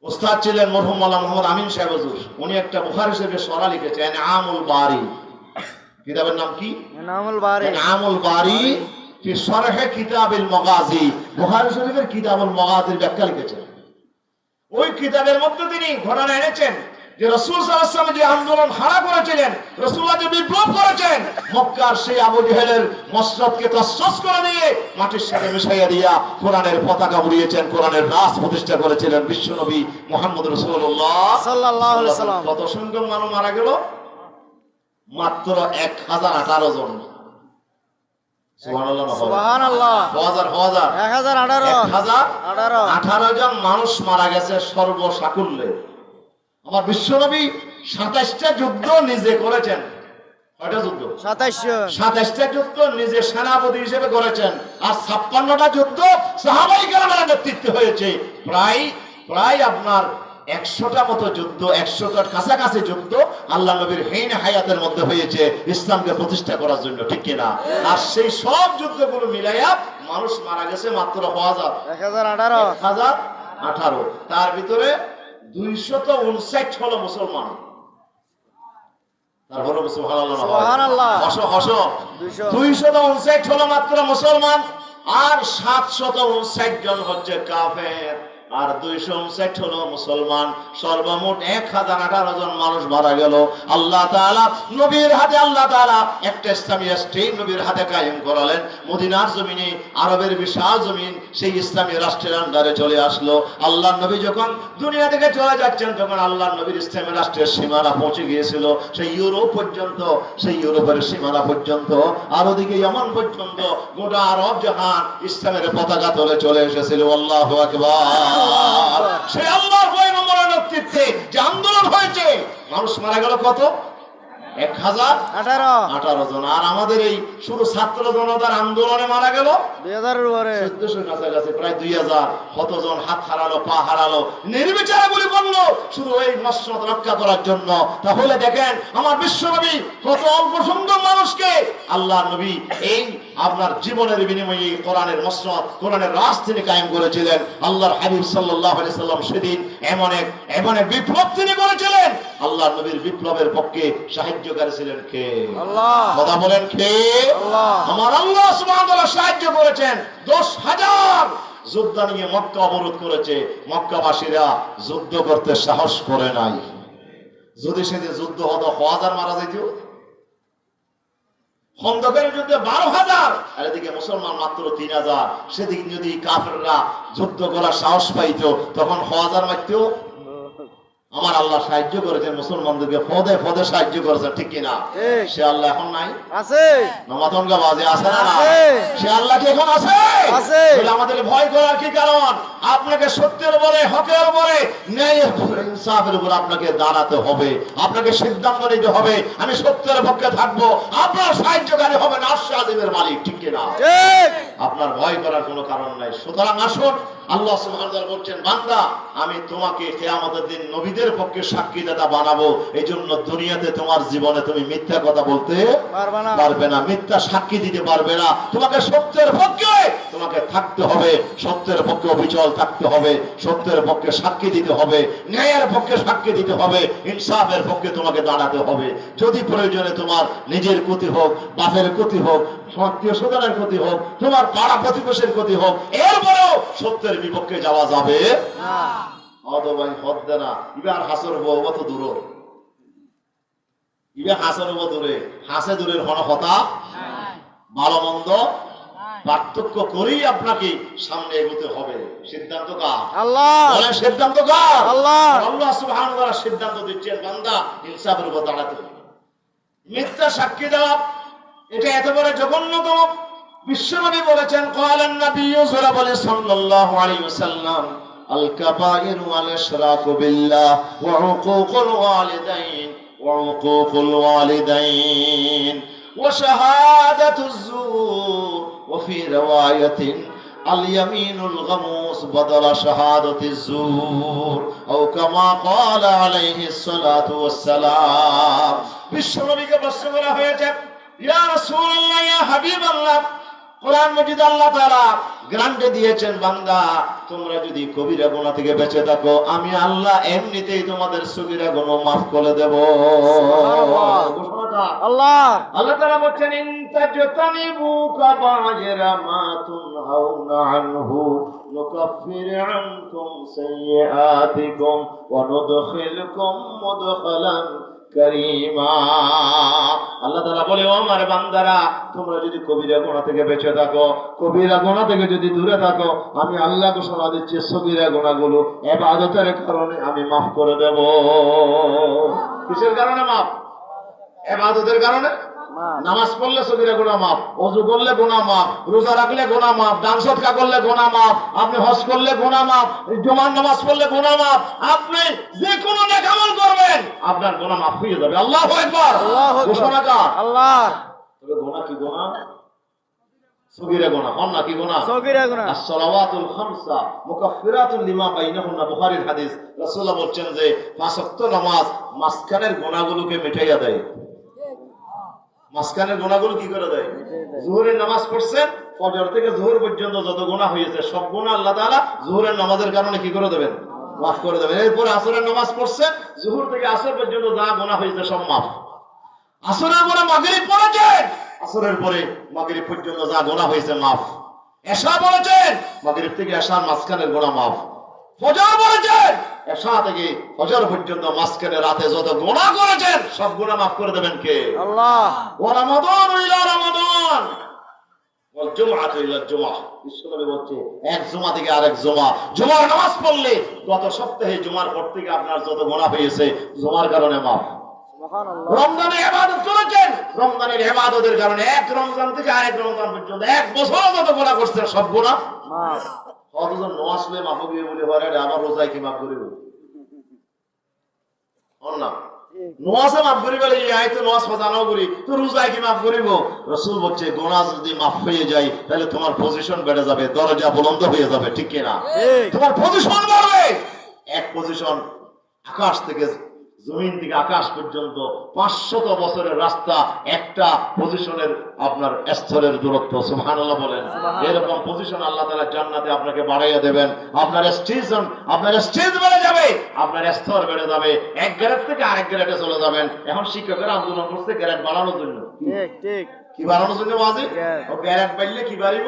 ওস্তাদ ছিলেন মরহুম মাওলানা মোহাম্মদ আমিন সাহেব হুজুর। উনি একটা বুখারী শরীফের সরা লিখেছেন, আমুল বারি। কিতাবের নাম কি? নামুল বারি। আমুল বারি ফি শরহে কিতাবিল মাগাজি। বুখারী শরীফের কিতাবুল মাগাজির ব্যাখ্যা লিখেছেন। ওই কিতাবের মধ্যে তিনি ঘটনা এনেছেন যে রাসূল সাল্লাল্লাহু আলাইহি ওয়াসাল্লাম যে আন্দোলন হারা করেছিলেন, রাসূলুল্লাহ যে বিপ্লব করেছেন, মক্কার সেই আবু জেহেলের মসনদকে তসনস করে দিয়ে মাটির সাথে মিশাইয়া দিয়া কোরআনের পতাকা উড়িয়েছেন, কোরআনের রাজ প্রতিষ্ঠা করেছিলেন বিশ্বনবী মুহাম্মদ রাসূলুল্লাহ সাল্লাল্লাহু আলাইহি সাল্লাম। কত সংখ্যক মানুষ মারা গেল? মাত্র 1018 জন। সুবহানাল্লাহ। সুবহানাল্লাহ। 1018 জন মানুষ মারা গেছে সর্বসাকুল্যে। আমার বিশ্বনবী 27টা যুদ্ধ নিজে করেছেন। কয়টা যুদ্ধ? 27 27টা যুদ্ধ নিজে সেনাপতি হিসেবে করেছেন, আর 56টা যুদ্ধ সাহাবায়ে কেরামের নেতৃত্বে হয়েছে। প্রায় আপনার 100টা মতো যুদ্ধ, 100টার কাছাকাছি যুদ্ধ আল্লাহ নবীর হেইন হায়াতের মধ্যে হয়েছে ইসলামকে প্রতিষ্ঠা করার জন্য, ঠিক কিনা? আর সেই সব যুদ্ধগুলো মিলাইয়া মানুষ মারা গেছে মাত্র 1018। তার ভিতরে 259 হলো মুসলমান। তারপরে সুবহানাল্লাহ। 259 হলো মাত্র মুসলমান, আর 759 জন হচ্ছে কাফের, আর 259 হলো মুসলমান। সর্বমোট 1018 জন মানুষ মারা গেল। আল্লাহ তাআলা নবীর হাতে, আল্লাহ তাআলা একটা ইসলামী রাষ্ট্র নবীর হাতে কায়েম করালেন। মদিনার জমিনে, আরবের বিশাল জমিন, সেই ইসলামী রাষ্ট্রের আন্ডারে চলে আসলো। আল্লাহ নবী যখন দুনিয়া থেকে চলে যাচ্ছেন, তখন আল্লাহ নবীর ইসলামী রাষ্ট্রের সীমানা পৌঁছে গিয়েছিল সেই ইউরোপ পর্যন্ত, সেই ইউরোপের সীমানা পর্যন্ত, আর ওদিকে ইয়েমেন পর্যন্ত গোটা আরব জাহান ইসলামের পতাকা তলে চলে এসেছিল। আল্লাহু আকবার। সেই আল্লাহর পয়গম্বরের নেতৃত্বে যে আন্দোলন হয়েছে, মানুষ মারা গেল কত? 1018 জন। আর আমাদের এই শুধু ছাত্র জনতার আন্দোলনে মারা গেল 2000-এর উপরে, 1400 কাছাকাছি, প্রায় 2000। কতজন হাত হারালো, পা হারালো, নির্বিচারে গুলি করলো শুধু এই মসনদ রক্ষা করার জন্য। তাহলে দেখেন আমার বিশ্বনবী কত অল্প সংখ্যক মানুষকে আল্লাহ নবী এই আপনার জীবনের বিনিময়ে কোরআনের মসনদ, কোরআনের রাজ তিনি কায়েম করেছিলেন। আল্লাহর হাবিব সাল্লাল্লাহু আলাইহি সাল্লাম সেদিন এমন এক বিপ্লব তিনি করেছিলেন। আল্লাহ নবীর বিপ্লবের পক্ষে সাহায্যকারী ছিলেন কে? আল্লাহ। কথা বলেন কে? আল্লাহ। আমার আল্লাহ সুবহানাহু ওয়া তাআলা সাহায্য করেছেন। 10,000 যোদ্ধা নিয়ে মক্কা অবরোধ করেছে। মক্কাবাসীরা যুদ্ধ করতে সাহস করে নাই। যদি সেদিন যুদ্ধ হতো 1000 মারা যেত। খন্দকের যুদ্ধে 12,000, আর এদিকে মুসলমান মাত্র 3,000। সেদিন যদি কাফেররা যুদ্ধ করার সাহস পাইতো, তখন 1000 মারতো। আমার আল্লাহ সাহায্য করেছেন, মুসলমানদেরকে পদে পদে সাহায্য করেছেন, ঠিক কিনা? ঠিক। সে আল্লাহ এখন নাই? আছে নমাতনগা বাজে আছে না? না। আছে। সে আল্লাহ কি এখন আছে? আছে। তাহলে আমাদের ভয় করার কি কারণ? আপনাকে সত্যের উপরে, হকের উপরে, ন্যায়ের উপরে, ইনসাফের উপরে আপনাকে দাঁড়াতে হবে। আপনাকে সিদ্ধান্ত নিতে হবে, আমি সত্যের পক্ষে থাকবো। আপনার সাহায্যকারী হবে না আরশ আজিমের মালিক, ঠিক কিনা? ঠিক। আপনার ভয় করার কোনো কারণ নাই। সুতরাং আসুন, আল্লাহ সুবহানাহু ওয়া তাআলা বলছেন, বান্দা আমি তোমাকে কিয়ামতের দিন নবীদের পক্ষে সাক্ষীদাতা বানাবো। এই জন্য দুনিয়াতে তোমার জীবনে তুমি মিথ্যা কথা বলতে পারবে না, মিথ্যা সাক্ষী দিতে পারবে না। তোমাকে সত্যের পক্ষে তোমাকে থাকতে হবে, সত্যের পক্ষে অবিচল থাকতে হবে, সত্যের পক্ষে সাক্ষী দিতে হবে, ন্যায়ের পক্ষে সাক্ষী দিতে হবে, ইনসাফের পক্ষে তোমাকে দাঁড়াতে হবে। যদি প্রয়োজনে তোমার নিজের ক্ষতি হোক, বাপের ক্ষতি হোক, আত্মীয় স্বজনের ক্ষতি হোক, তোমার পাড়া প্রতিবেশীর ক্ষতি হোক, এরপরেও সত্যের বিপক্ষে যাওয়া যাবে না। অদবাই হদ দে না। ইবার হাসর বউ তো দূর, ইবে হাসর বউ দূরে, হাসে দূরের হন হতা ভালো মন্দ পার্থক্য করেই আপনাকে সামনে এগোতে হবে। সিদ্ধান্ত কার? আল্লাহ। বলেন সিদ্ধান্ত কার? আল্লাহ। আল্লাহ সুবহানাহু ওয়া তাআলা সিদ্ধান্ত দিচ্ছেন, বান্দা ইনসাফের উপর দাঁড়াতে হবে। মিথ্যা সাক্ষী দেওয়া এটা এত বড় জঘন্যতম। বিশ্বনবী বলেছেন, ক্বালান নাবিয়্যু সাল্লাল্লাহু আলাইহি ওয়াসাল্লাম, আল কাবাইরু আল ইশরাকু বিল্লাহ ওয়া উকুকুল ওয়ালিদাইন ওয়া উকুকুল ওয়ালিদাইন ওয়া শাহাদাতুজ যুর ওয়া ফি রিওয়ায়াতিন আল ইয়ামিনুল গামুস বাদালা শাহাদাতিজ যুর আও কামা ক্বালা আলাইহিস সালাতু ওয়াস সালাম। বিশ্বনবীকে প্রশ্ন করা হয়েছে, ইয়া রাসূলুল্লাহ, ইয়া হাবিবাল্লাহ, কোরআন মাজিদ আল্লাহ তাআলা গ্যারান্টি দিয়েছেন, বান্দা তোমরা যদি কবিরা গুনাহ থেকে বেঁচে থাকো, আমি আল্লাহ এমনিতেই তোমাদের সগীরা গুনাহ maaf করে দেব। ঘোষণাটা আল্লাহ। আল্লাহ তাআলা বলেন, ইন তাজতানিবু কাবায়িরা মা তুনহাউনা আনহু নুকাফির আনকুম সাইয়্যাতিকুম ওয়া নুদখিলকুম মুদখালান কারীমা। আল্লাহ তাআলা বলে, ও আমার বান্দারা, তোমরা যদি কবিরা গুনাহ থেকে বেঁচে থাকো, কবিরা গুনাহ থেকে যদি দূরে থাকো, আমি আল্লাহ ঘোষণা দিচ্ছি সগীরা গুনাহগুলো ইবাদতের কারণে আমি maaf করে দেব। কিসের কারণে maaf? ইবাদতের কারণে। নামাজ পড়লে সগীরা গুনাহ maaf, ওযু করলে গুনাহ maaf, রোজা রাখলে গুনাহ maaf, দান সদকা করলে গুনাহ maaf, আপনি হজ করলে গুনাহ maaf, জুমার নামাজ পড়লে গুনাহ maaf, আপনি যে কোনো নেক আমল করবেন আপনার গুনাহ maaf হয়ে যাবে। আল্লাহু আকবার। আল্লাহু আকবার। ঘোষণা কার? আল্লাহ। তবে গুনাহ কি গুনাহ? সগীরা গুনাহ। কোন না কি গুনাহ? সগীরা গুনাহ। as-salawatul khamsa mukaffiratun lima bainahunna, বুখারীর হাদিস। রাসূলুল্লাহ বলেন যে পাঁচ ওয়াক্ত নামাজ মাঝখানের গুনাহগুলোকে মিটাইয়া দেয়। মাঝখানের গুনাহগুলো কি করে দেয়? যোহরের নামাজ পড়ছেন, ফজর থেকে যোহর পর্যন্ত যত গুনাহ হয়েছে সব গুনাহ আল্লাহ তাআলা যোহরের নামাজের কারণে কি করে দেবেন? maaf করে দেবেন। এরপর আসরের নামাজ পড়ছেন, যোহর থেকে আসর পর্যন্ত যা গুনাহ হয়েছে সব maaf। আসরের পরে মাগরিব পড়েছেন, আসরের পরে মাগরিব পর্যন্ত যা গুনাহ হয়েছে maaf। এশা পড়েছেন, মাগরিব থেকে এশার মাঝখানের গুনাহ maaf। ফজর পড়েছেন, এশা থেকে ফজর পর্যন্ত মাঝখানে রাতে যত গুনাহ করেছেন সব গুনাহ maaf করে দেবেন কে? আল্লাহ। ওয়া রমাদান ইলা রমাদান ওয়াল জুমআতু ইলা জুমআহ। বিশ্বনবী বলছে, এক জুমা থেকে আরেক জুমা, জুমার নামাজ পড়লে গত সপ্তাহে জুমার পর থেকে আপনার যত গুনাহ হয়েছে জুমার কারণে maaf। সুবহানাল্লাহ। রমজানে ইবাদত করেছেন, রমজানের ইবাদতের কারণে এক রমজান থেকে আরেক রমজান পর্যন্ত এক বছর যত গুনাহ করছেন সব গুনাহ মাফ। অথচ নামাজ পড়লে মাফ হবে বলে হয় রে, আবার রোজায় কি মাফ করিব? না, নামাজে মাফ করিব বলে এই তো নামাজ পড়ানো করি, তো রোজায় কি মাফ করিব? রাসূল বলছে, গুনাহ যদি মাফ হয়ে যায় তাহলে তোমার পজিশন বেড়ে যাবে, দরজা বুলন্দ হয়ে যাবে, ঠিক কি না? ঠিক। তোমার পজিশন বাড়বে। এক পজিশন আকাশ থেকে জমিন থেকে আকাশ পর্যন্ত 500 বছরের রাস্তা একটা পজিশনের আপনার স্তরের দূরত্ব। সুবহানাল্লাহ বলেন। এরকম পজিশন আল্লাহ তাআলা জান্নাতে আপনাকে বাড়াইয়া দেবেন। আপনার স্টেজ বেড়ে যাবে, আপনার স্তর বেড়ে যাবে, এক গ্রেড থেকে আরেক গ্রেডে চলে যাবেন। এখন শিক্ষকেরা আন্দোলন করছে গ্রেড বাড়ানোর জন্য। ঠিক ঠিক। কি বাড়ানোর জন্য বাজে? ও গ্রেড বাড়লে কি বাড়িব?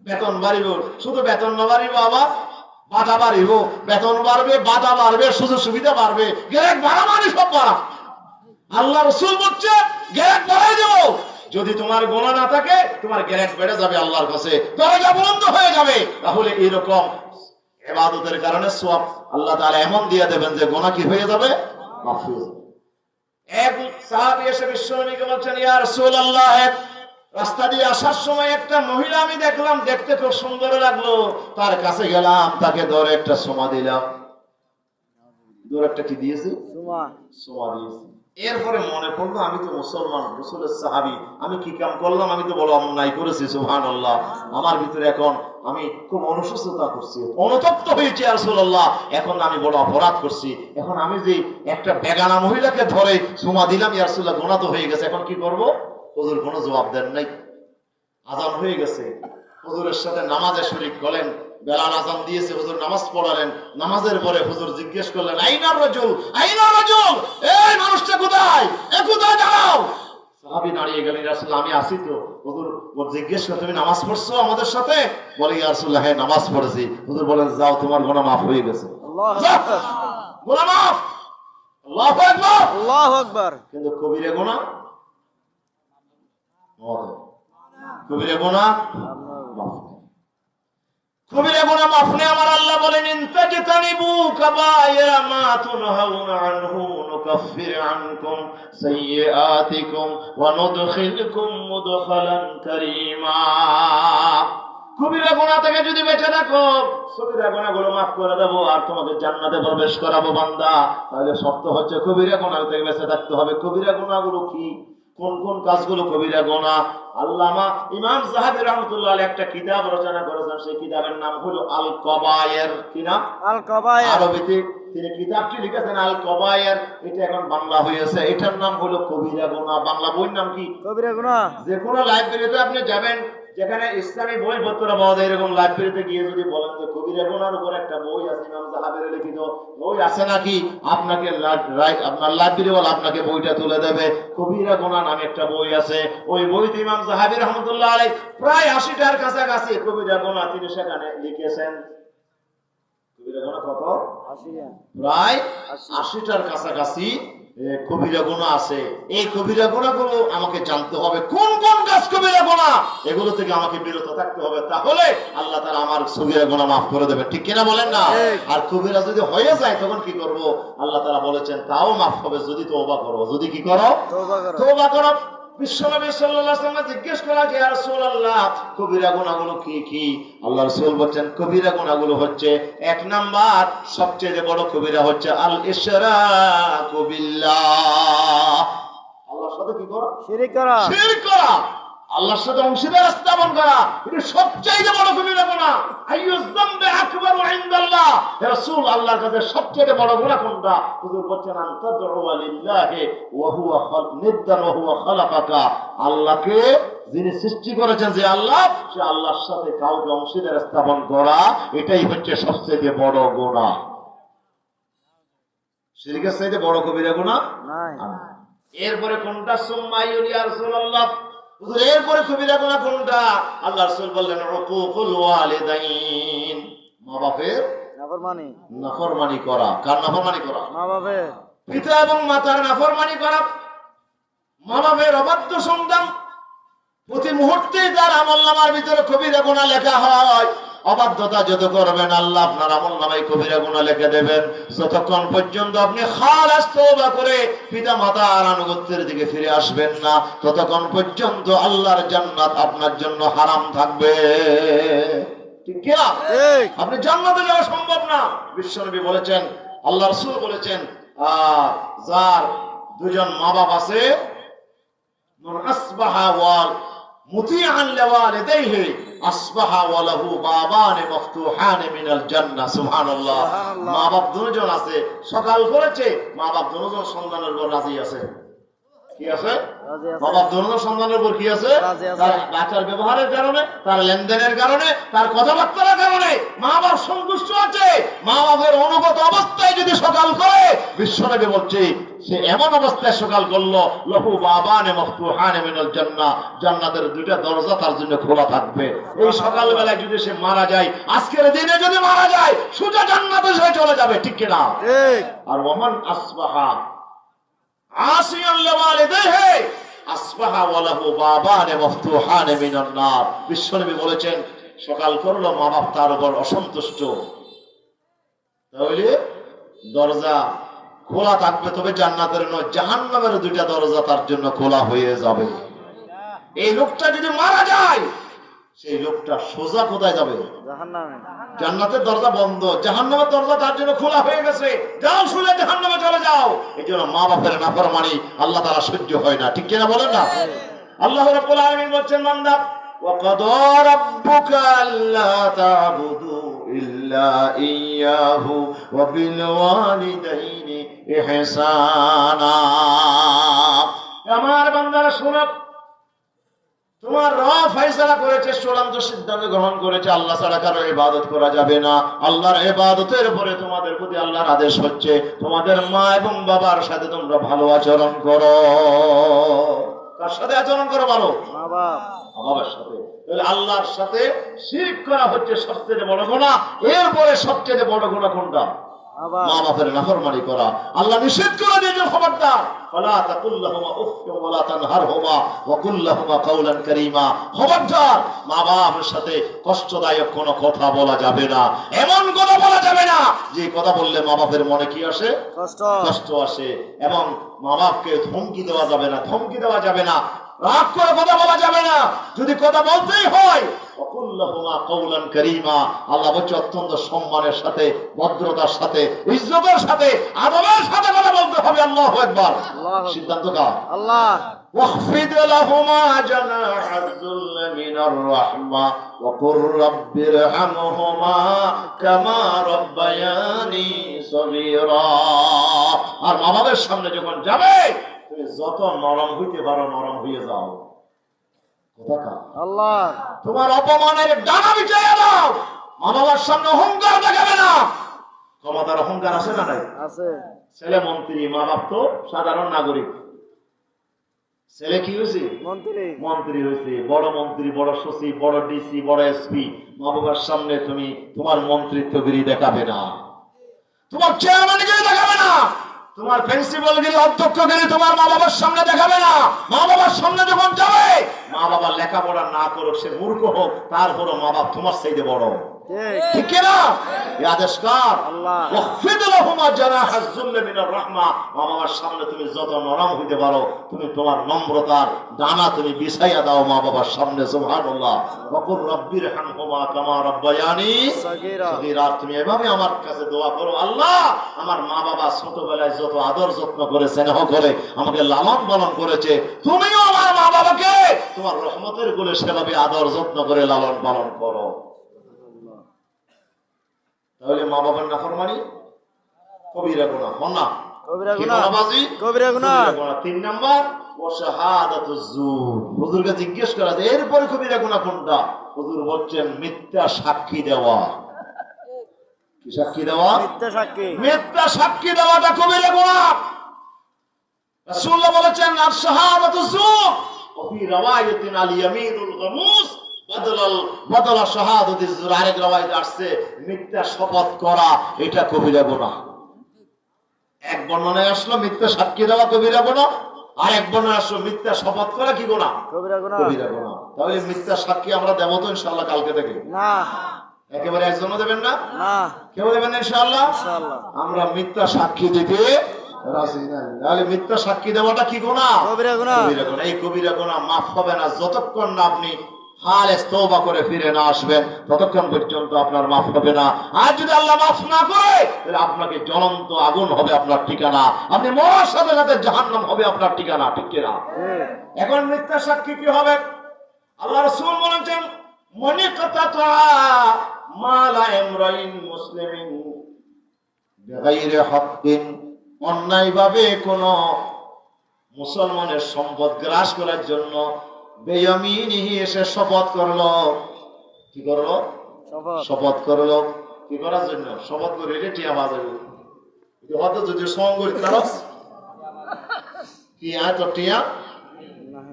বেতন বাড়িব। শুধু বেতন না বাড়িব, আবার বাধা বাড়িব। বেতন বাড়বে, বাধা বাড়বে, সুযোগ সুবিধা বাড়বে। গ্রেড বাড়া মানে সব বাড়া। আল্লাহ রাসূল বলছে গ্রেড বাড়াই দেব। যদি তোমার গুনাহ না থাকে তোমার গ্রেড বেড়ে যাবে, আল্লাহর কাছে দরজা বুলন্দ হয়ে যাবে। তাহলে এরকম ইবাদতের কারণে সওয়াব আল্লাহ তাআলা এমন দিয়ে দেবেন যে গুনাহ কি হয়ে যাবে, মাফ হয়ে যাবে। এক সাহাবী এসে বিশ্বনবীকে বলছেন, ইয়া রাসূলুল্লাহ, রাস্তা দিয়ে আসার সময় একটা মহিলা আমি দেখলাম, দেখতে খুব সুন্দর লাগলো, তার কাছে গেলাম, তাকে ধরে একটা সোমা দিলাম। ধরে একটা কি দিয়েছি? সুমা। সোমা দিয়েছি। এরপরে মনে পড়লো আমি তো মুসলমান, রাসূলের সাহাবী, আমি কি কাম করলাম, আমি তো বড় অন্যায় করেছি। সুবহানাল্লাহ। আমার ভিতরে এখন আমি খুব অনুশোচনা করছি, অনুতপ্ত হয়েছি, ইয়া রাসূলুল্লাহ, এখন আমি বড় অপরাধ করছি। এখন আমি যে একটা বেগানা মহিলাকে ধরে সোমা দিলাম, ইয়া রাসূলুল্লাহ, গুনাহ তো হয়ে গেছে, এখন কি করব? হুজুর কোনো জবাব দেন নাই। আজান হয়ে গেছে, হুজুরের সাথে নামাজে শরীক হলেন, বেলাল আজান দিয়েছে, হুজুর নামাজ পড়ালেন। নামাজের পরে হুজুর জিজ্ঞেস করলেন, আইনার রাজুল, আইনার রাজুল, এই মানুষটা কোথায়, এ কোথায় দাঁড়াও। সাহাবী দাঁড়িয়ে গেলেন, ইয়া রাসূলুল্লাহ, আমি আসি তো। হুজুর জিজ্ঞেস করে, তুমি নামাজ পড়ছো আমাদের সাথে? বলে, ইয়া রাসূলুল্লাহ, হ্যাঁ নামাজ পড়েছি। হুজুর বলেন, যাও, তোমার গুনাহ মাফ হয়ে গেছে, আল্লাহু যাও, আকবার। গুনাহ মাফ। আল্লাহু আকবার। আল্লাহু আকবার। কিন্তু কবিরা গুনাহ, কবিরা গুনাহ মাফ নেই। কবিরা গুনাহ মাফ নেই। আমার আল্লাহ বলেন, ইন তাজতানিবু কাবায়িরা মা তুনহাউনা আনহু নুকাফির আনকুম সাইয়্যাতিকুম ওয়া নুদখিলকুম মুদখালান কারীমা। কবিরা গুনাহ থেকে যদি বেঁচে থাকো, সগীরা গুনাহগুলো মাফ করে দেব আর তোমাকে জান্নাতে প্রবেশ করাবো বান্দা। তাহলে শর্ত হচ্ছে কবিরা গুনাহ থেকে বেঁচে থাকতে হবে। কবিরা গুনাহগুলো কি, কোন কোন কাজগুলো কবিরা গুনাহ? আল্লামা ইমাম যাহাবী রাহমাতুল্লাহ আলাইহি একটা কিতাব রচনা করেছেন, সেই কিতাবের নাম হলো আল কবায়ের। কি নাম? আল কবায়ের। আরবিতে তিনি কিতাবটি লিখেছেন আল কবায়ের। এটা এখন বাংলা হয়েছে, এটার নাম হলো কবিরা গুনাহ। বাংলা বইয়ের নাম কি? কবিরা গুনাহ। যে কোনো লাইব্রেরিতে আপনি যাবেন, যেখানে ইসলামী বইপত্র পাওয়া যায়, এরকম লাইব্রেরিতে গিয়ে যদি বলেন যে কবিরা গুনাহর উপর একটা বই আছে ইমাম যাহাবীর লিখিত, বই আছে নাকি, আপনাকে আপনার লাইব্রেরিওয়ালা আপনাকে বইটা তুলে দেবে। কবিরা গুনাহ নামে একটা বই আছে, ওই বইতে ইমাম যাহাবী রাহমাতুল্লাহ আলাইহি প্রায় 80টার কাছাকাছি কবিরা গুনাহ তিনি সেখানে লিখেছেন। কবিরা গুনাহ কত? 80। প্রায় 80টার কাছাকাছি কবিরা গুনাহ আছে। এই কবিরা গুনাহগুলো আমাকে জানতে হবে, কোন কোন কাজ কবিরা গুনাহ, এগুলো থেকে আমাকে বিরত থাকতে হবে। তাহলে আল্লাহ তাআলা আমার সগীরা গুনাহ মাফ করে দেবে। ঠিক কিনা বলেন না? আর কবিরা যদি হয়ে যায় তখন কি করব? আল্লাহ তাআলা বলেছেন তাও মাফ হবে যদি তওবা করো। যদি কি করো? তওবা করো। তওবা করো। বিশ্বনবী সাল্লাল্লাহু আলাইহি ওয়াসাল্লাম জিজ্ঞেস করা যে, ইয়া রাসূলুল্লাহ, কবিরা গুনাহগুলো কি কি? আল্লাহ রাসূল বলেন, কবিরা গুনাহগুলো হচ্ছে, এক নাম্বার সবচেয়ে বড় কবিরা হচ্ছে আল ইশরাকু বিল্লাহ। আল্লাহর সাথে কি করা? শিরক করা। শিরক করা, আল্লাহর সাথে অংশীদার স্থাপন করা, এটা সবচেয়ে বড় কবিরা গুনাহ। আইয়ুয যামবি আকবারু ইনদাল্লাহ, হে রাসূল, আল্লাহর কাছে সবচেয়ে বড় গুনাহ কোনটা? হুজুর বলেন, আনতা দু'আ লিল্লাহি ওয়া হুয়া নিদ্দান ওয়া হুয়া খালাকাকা। আল্লাহকে যিনি সৃষ্টি করেছেন, যে আল্লাহ, সে আল্লাহর সাথে কাউকে অংশীদার স্থাপন করা, এটাই হচ্ছে সবচেয়ে বড় গুনাহ। শিরকের চাইতে বড় কবিরা গুনাহ নাই। এরপরে কোনটা? সুম্মা ইয়া রাসূলুল্লাহ, হুজুর এরপরে কবিরা গুনাহ কোনটা? আল্লাহ রাসূল বললেন, উকুকুল ওয়ালিদাইন, মা বাপের নাফরমানি। নাফরমানি করা। কার নাফরমানি করা? মা বাপের। পিতা এবং মাতার নাফরমানি করা, মা বাপের অবাধ্য সন্তান। প্রতি মুহূর্তে তার আমলনামার ভিতরে কবিরা গুনাহ লেখা হয়। অবাধ্যতা যত করবেন, আল্লাহ আপনার আমলনামায় কবিরা গুনাহ লিখে দেবেন। যতক্ষণ পর্যন্ত আপনি খালাস তওবা করে পিতা মাতার আনুগত্যের দিকে ফিরে আসবেন না, ততক্ষণ পর্যন্ত আল্লাহর জান্নাত আপনার জন্য হারাম থাকবে। ঠিক কি না? ঠিক। আপনি জান্নাতে যাওয়া সম্ভব না। বিশ্বনবী বলেছেন, আল্লাহ রাসূল বলেছেন, যার দুজন মা বাপ আছে, মান আসবাহা ওয়াল মুতিআন লিওয়ালিদাইহি আসবাহা ওয়া লাহু বাবান মফতুহান মিনাল জান্নাহ। সুবহানাল্লাহ। সুবহানাল্লাহ। মা বাপ দুজন আছে, সকাল করেছে, মা বাপ দুজন সন্তানের উপর রাজি আছে। কি আছে? রাজি আছে। মা বাপ দুজন সন্তানের উপর কি আছে? রাজি আছে। তার বাচ্চার ব্যবহারের কারণে, তার লেনদেনের কারণে, তার কথাবার্তার কারণে মা বাপ সন্তুষ্ট আছে। মা বাপের অনুগত অবস্থায় যদি সকাল করে, বিশ্বনবী বলছে, সে এমন অবস্থায় সকাল করলো, লাহু বাবানে মফতুহানে মিনাল জান্নাহ, জান্নাতের দুইটা দরজা তার জন্য খোলা থাকবে। এই সকাল বেলায় যদি সে মারা যায়, আজকের দিনে যদি মারা যায়, সোজা জান্নাতে সে চলে যাবে। ঠিক কি না? ঠিক। আর ওমান আসবাহা আসিয়ান লিওয়ালিদাইহি আসবাহা ওয়া লাহু বাবানে মফতুহানে মিনান নার। বিশ্বনবী বলেছেন, সকাল করলো, মা বাপ তার উপর অসন্তুষ্ট, তাহলে দরজা খোলা থাকবে, তবে জান্নাতের নয়, জাহান্নামের দুইটা দরজা তার জন্য খোলা হয়ে যাবে। এই লোকটা যদি মারা যায়, সেই লোকটা সোজা কোথায় যাবে? জাহান্নামে। জান্নাতের দরজা বন্ধ, জাহান্নামের দরজা তার জন্য খোলা হয়ে গেছে। যাও শুনে জাহান্নামে চলে যাও। এই জন্য মা বাপের নাফরমানি আল্লাহ তাআলা সহ্য হয় না, ঠিক কিনা বলেন না? আল্লাহ রাব্বুল আলামিন বলেন, বান্দা وَقَضَى رَبُّكَ أَلَّا تَعْبُدُوا إِلَّا إِيَّاهُ وَبِالْوَالِدَيْنِ إِحْسَانًا। আমার বান্দারা শোনো, তোমার রব ফয়সালা করেছে, চূড়ান্ত সিদ্ধান্ত গ্রহণ করেছে, আল্লাহ ছাড়া কারো ইবাদত করা যাবে না। আল্লাহর ইবাদতের উপরে তোমাদের প্রতি আল্লাহর আদেশ হচ্ছে তোমাদের মা এবং বাবার সাথে তোমরা ভালো আচরণ করো। কার সাথে আচরণ করো? ভালো মা বাপ। বাবার সাথে। তাহলে আল্লাহর সাথে শিরক করা হচ্ছে সবচেয়ে বড় গুনাহ। এরপরে সবচেয়ে বড় গুনাহ কোনটা? মা বাপের নাফরমানি করা। আল্লাহ নিষেধ করে দিয়েছেন, খবরদার, ফালা তাকুল লাহুমা উফ ওয়া লা তানহারহুমা ওয়া কুল লাহুমা কাওলান কারীমা। খবরদার, মা বাবার সাথে কষ্টদায়ক কোনো কথা বলা যাবে না, এমন কথা বলা যাবে না যে কথা বললে মা বাপের মনে কি আসে? কষ্ট আসে। এবং মা বাপকে ধমকি দেওয়া যাবে না, ধমকি দেওয়া যাবে না, রাগ করে কথা বলা যাবে না। যদি কথা বলতেই হয়, আল্লাহ বলছে অত্যন্ত সম্মানের সাথে, ভদ্রতার সাথে, ইজ্জতের সাথে, আদবের সাথে কথা বলতে হবে। আল্লাহু আকবার। সিদ্ধান্ত কার? আল্লাহ। واخفض لهما جناح الذل من الرحمة وقل رب ارحمهما كما ربياني صغيرا। আর মা বাবার সামনে যখন যাবে, তুমি যত নরম হইতে পারো নরম হয়ে যাও। আল্লাহ। তোমার অপমানের ডানা বিছিয়ে দাও। মা বাবার সামনে অহংকার দেখাবে না। ক্ষমতার অহংকার আছে না? নাই আছে। ছেলে মন্ত্রী, মা বাপ তো সাধারণ নাগরিক। ছেলে কি হয়েছে? মন্ত্রী হয়েছে, বড় মন্ত্রী, বড় সচিব, বড় ডিসি, বড় এসপি। মা বাবার সামনে তুমি তোমার মন্ত্রিত্বগিরি দেখাবে না, তোমার চেয়ারম্যানগিরি দেখাবে না, তোমার প্রিন্সিপালগিরি, অধ্যক্ষগিরি তোমার মা বাবার সামনে দেখাবে না। মা বাবার সামনে যখন যাবে, মা বাবা লেখাপড়া না করুক, সে মূর্খ হোক, তারপরও মা বাপ তোমার চাইতে বড়, ঠিক কিনা? এই আদেশ কার? আল্লাহ। ওয়াখফিদ লাহুমা জানাহাজ যুল্লি মিনার রাহমা। মা বাবার সামনে তুমি যত নরম হইতে পারো, তুমি তোমার নম্রতার ডানা তুমি বিছাইয়া দাও মা বাবার সামনে। সুবহানাল্লাহ। ওয়াকুর রাব্বির হামহুমা কামা রাব্বায়ানি সগীরা। তুমি এভাবে আমার কাছে দোয়া করো, আল্লাহ আমার মা বাবা ছোটবেলায় যত আদর যত্ন করে, স্নেহ করে আমাকে লালন পালন করেছে, তুমিও আমার মা বাবাকে তোমার রহমতের কোলে সেভাবে আদর যত্ন করে লালন পালন করো। তাহলে মা বাবার নাফরমানি কবিরা গুনাহ। না, কবিরা গুনাহ। 3 নাম্বার ওয়াশাহাদাতুজ জুর। হুজুরকে জিজ্ঞেস করা যে এরপরে কবিরা গুনাহ কোনটা? হুজুর বলছেন মিথ্যা সাক্ষী দেওয়া। কি সাক্ষী দেওয়া? মিথ্যা সাক্ষী দেওয়াটা কবিরা গুনাহ। রাসূলুল্লাহ বলেছেন আশ-শাহাদাতুজ জুর ওয়া ফি রাওয়ায়াতিন আল ইয়ামিনুল গামুস বদলা শাহাদাতিজ জুর। আরেক রাওয়ায়াতে আসছে মিথ্যা শপথ করা, এটা কবিরা গুনাহ। এক বর্ণনায় আসলো মিথ্যা সাক্ষী দেওয়া কবিরা গুনাহ, আর এক বর্ণনায় আসলো মিথ্যা শপথ করা কি গুনাহ? কবিরা গুনাহ। তাহলে মিথ্যা সাক্ষী আমরা দেব তো ইনশাআল্লাহ কালকে থেকে? না। একেবারে একজনও দেবেন না? না। কেউ দেবেন না ইনশাআল্লাহ? ইনশাআল্লাহ। আমরা মিথ্যা সাক্ষী দিতে রাজি নাই। তাহলে মিথ্যা সাক্ষী দেওয়াটা কি গুনাহ? কবিরা গুনাহ। এই কবিরা গুনাহ মাফ হবে না যতক্ষণ না আপনি খালেস তওবা করে ফিরে না আসবেন, ততক্ষণ পর্যন্ত আপনার মাফ হবে না। আর যদি আল্লাহ মাফ না করে, তাহলে আপনাকে জ্বলন্ত আগুন হবে আপনার ঠিকানা, আপনি মরার সাথে সাথে জাহান্নাম হবে আপনার ঠিকানা, ঠিক কিনা? এখন মিথ্যা সাক্ষী কি হবে? আল্লাহ রাসূল বলেছেন মনি কাতাতা মালা ইমরাইন মুসলিমিন বিগাইরি হাক্কিন। অন্যায়ভাবে কোন মুসলমানের সম্পদ গ্রাস করার জন্য বেয়ামিনিহি এসে শপথ করলো। কি করলো? শপথ করলো। কি করার জন্য শপথ করে? এটা টিয়া বাজাবে হয়তো যদি সংগঠিত কি আয় তো টিয়া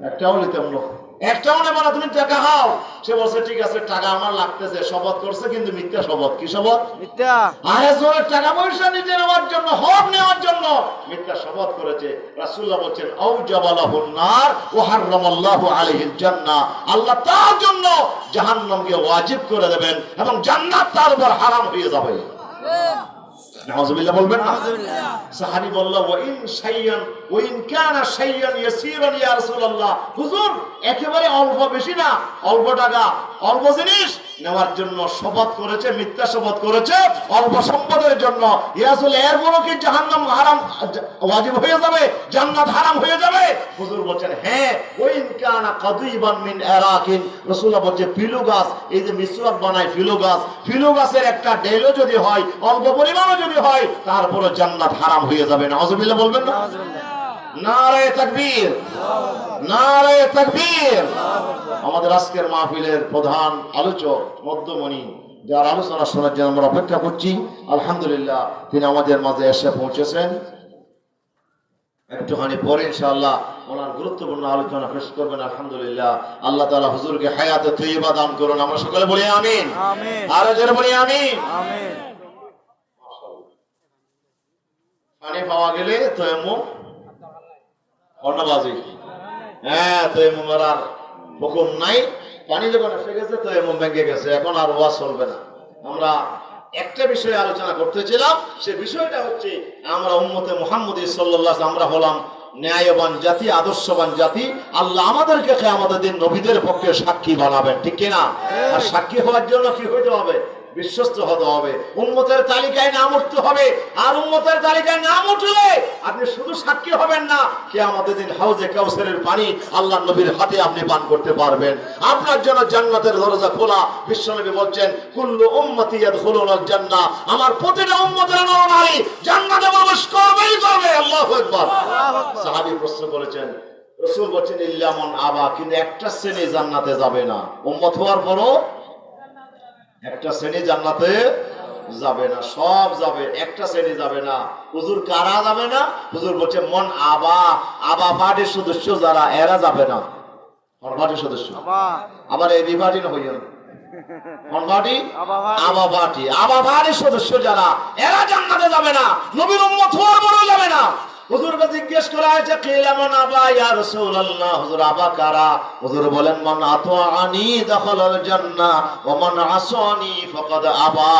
একটাও নিতাম না, একটাও নেব না। তুমি টাকা খাও, সে বলছে ঠিক আছে টাকা আমার লাগতেছে, শপথ করছে কিন্তু মিথ্যা শপথ। কি শপথ? মিথ্যা। আরে জোরে টাকা পয়সা নিতে নেওয়ার জন্য, হক নেওয়ার জন্য মিথ্যা শপথ করেছে। রাসূলুল্লাহ বলেন আউজাবালাহুন নার ওয়া হারামাল্লাহু আলাইহিল জান্নাহ। আল্লাহ তার জন্য জাহান্নামকে ওয়াজিব করে দেবেন এবং জান্নাত তার উপর হারাম হয়ে যাবে। নাউযুবিল্লাহ বলবেন না? নাউযুবিল্লাহ। সাহাবী বলল ওয়া ইন কানা শাইয়ান ইয়াসীরান ইয়া রাসূলুল্লাহ, হুজুর একেবারে অল্প, বেশি না, অল্প টাকা, অল্প জিনিস নেওয়ার জন্য শপথ করেছে, মিথ্যা শপথ করেছে অল্প সম্পদের জন্য, ইয়া রাসূল এর বড় কি জাহান্নাম হারাম ওয়াজিব হয়ে যাবে, জান্নাত হারাম হয়ে যাবে? হুজুর বলেন হ্যাঁ, ওয়া ইন কানা কাদিবান মিন আরাকিন, রাসূলুল্লাহ বলেন পিলু গাছ, এই যে মিসওয়াক বানায় পিলু গাছের একটা ডেলও যদি হয়, অল্প পরিমাণও যদি হয়, তারপরে জান্নাত হারাম হয়ে যাবে। নাউযুবিল্লাহ বলবেন না? নাউযুবিল্লাহ। নারায়ে তাকবীর, নারায়ে তাকবীর। আমাদের আজকের মাহফিলের প্রধান আলোচক মধ্যমণি, যার আলোচনা শোনার জন্য আমরা অপেক্ষা করছি, আলহামদুলিল্লাহ তিনি আমাদের মাঝে এসে পৌঁছেছেন। একটুখানি পরে ইনশাআল্লাহ ওনার গুরুত্বপূর্ণ আলোচনা পেশ করবেন। আলহামদুলিল্লাহ, আল্লাহ তাআলা হুজুরকে হায়াতে তৈয়বা দান করুন। আমরা সকলে বলি আমিন। আমিন। আরো জোরে বলি আমিন। আমিন। পানি পাওয়া গেলে তায়াম্মুম অন্নবাজি, হ্যাঁ তায়াম্মুমের আর হুকুম নাই। পানি যখন এসে গেছে তায়াম্মুম ভেঙে গেছে, এখন আর ওয়াজ চলবে না। আমরা একটা বিষয়ে আলোচনা করতেছিলাম, সে বিষয়টা হচ্ছে আমরা উম্মতে মুহাম্মদী সাল্লাল্লাহু আলাইহি ওয়াসাল্লাম, আমরা হলাম ন্যায়বান জাতি, আদর্শবান জাতি। আল্লাহ আমাদেরকে কিয়ামতের দিন নবীদের পক্ষে সাক্ষী বানাবেন, ঠিক কি না? আর সাক্ষী হওয়ার জন্য কি হইতে হবে? বিশ্বস্ত হতে হবে, উম্মতের তালিকায় নাম উঠতে হবে। আর উম্মতের তালিকায় নাম উঠলে আপনি শুধু সাক্ষী হবেন না, কিয়ামতের দিন হাউজে কাউসারের পানি আল্লাহর নবীর হাতে আপনি পান করতে পারবেন। আপনার জন্য জান্নাতের দরজা খোলা। বিশ্বনবী বলছেন কুল্লু উম্মতি ইয়াদখুলুনাল জান্নাহ, আমার প্রতিটা উম্মতের নরনারী জান্নাতে প্রবেশ করবেই করবে। আল্লাহু আকবার। সাহাবী প্রশ্ন করেছেন, রাসূল বলেন ইল্লা মান আবা, কিন্তু একটা শ্রেণী জান্নাতে যাবে না। উম্মত হওয়ার পরও একটা শ্রেণী জান্নাতে যাবে না, সব যাবে, একটা শ্রেণী যাবে না। হুজুর কারা যাবে না? হুজুর বলছে মন আবা, আবা পার্টির সদস্য যারা, এরা যাবে না। কোন পার্টির সদস্য? আবার এই বিভাজন হইল কোন পার্টি? আবা পার্টি। আবা পার্টির সদস্য যারা, এরা জান্নাতে যাবে না। নবীর উম্মত হওয়ার পরেও যাবে না। হুজুরকে জিজ্ঞেস করা হয়েছে কিলা মান আবা ইয়া রাসূলুল্লাহ, হুজুর আবা কারা? হুজুর বলেন মান আতাআনি দাখালাল জান্নাহ ওয়া মান আসানি ফাকাদ আবা,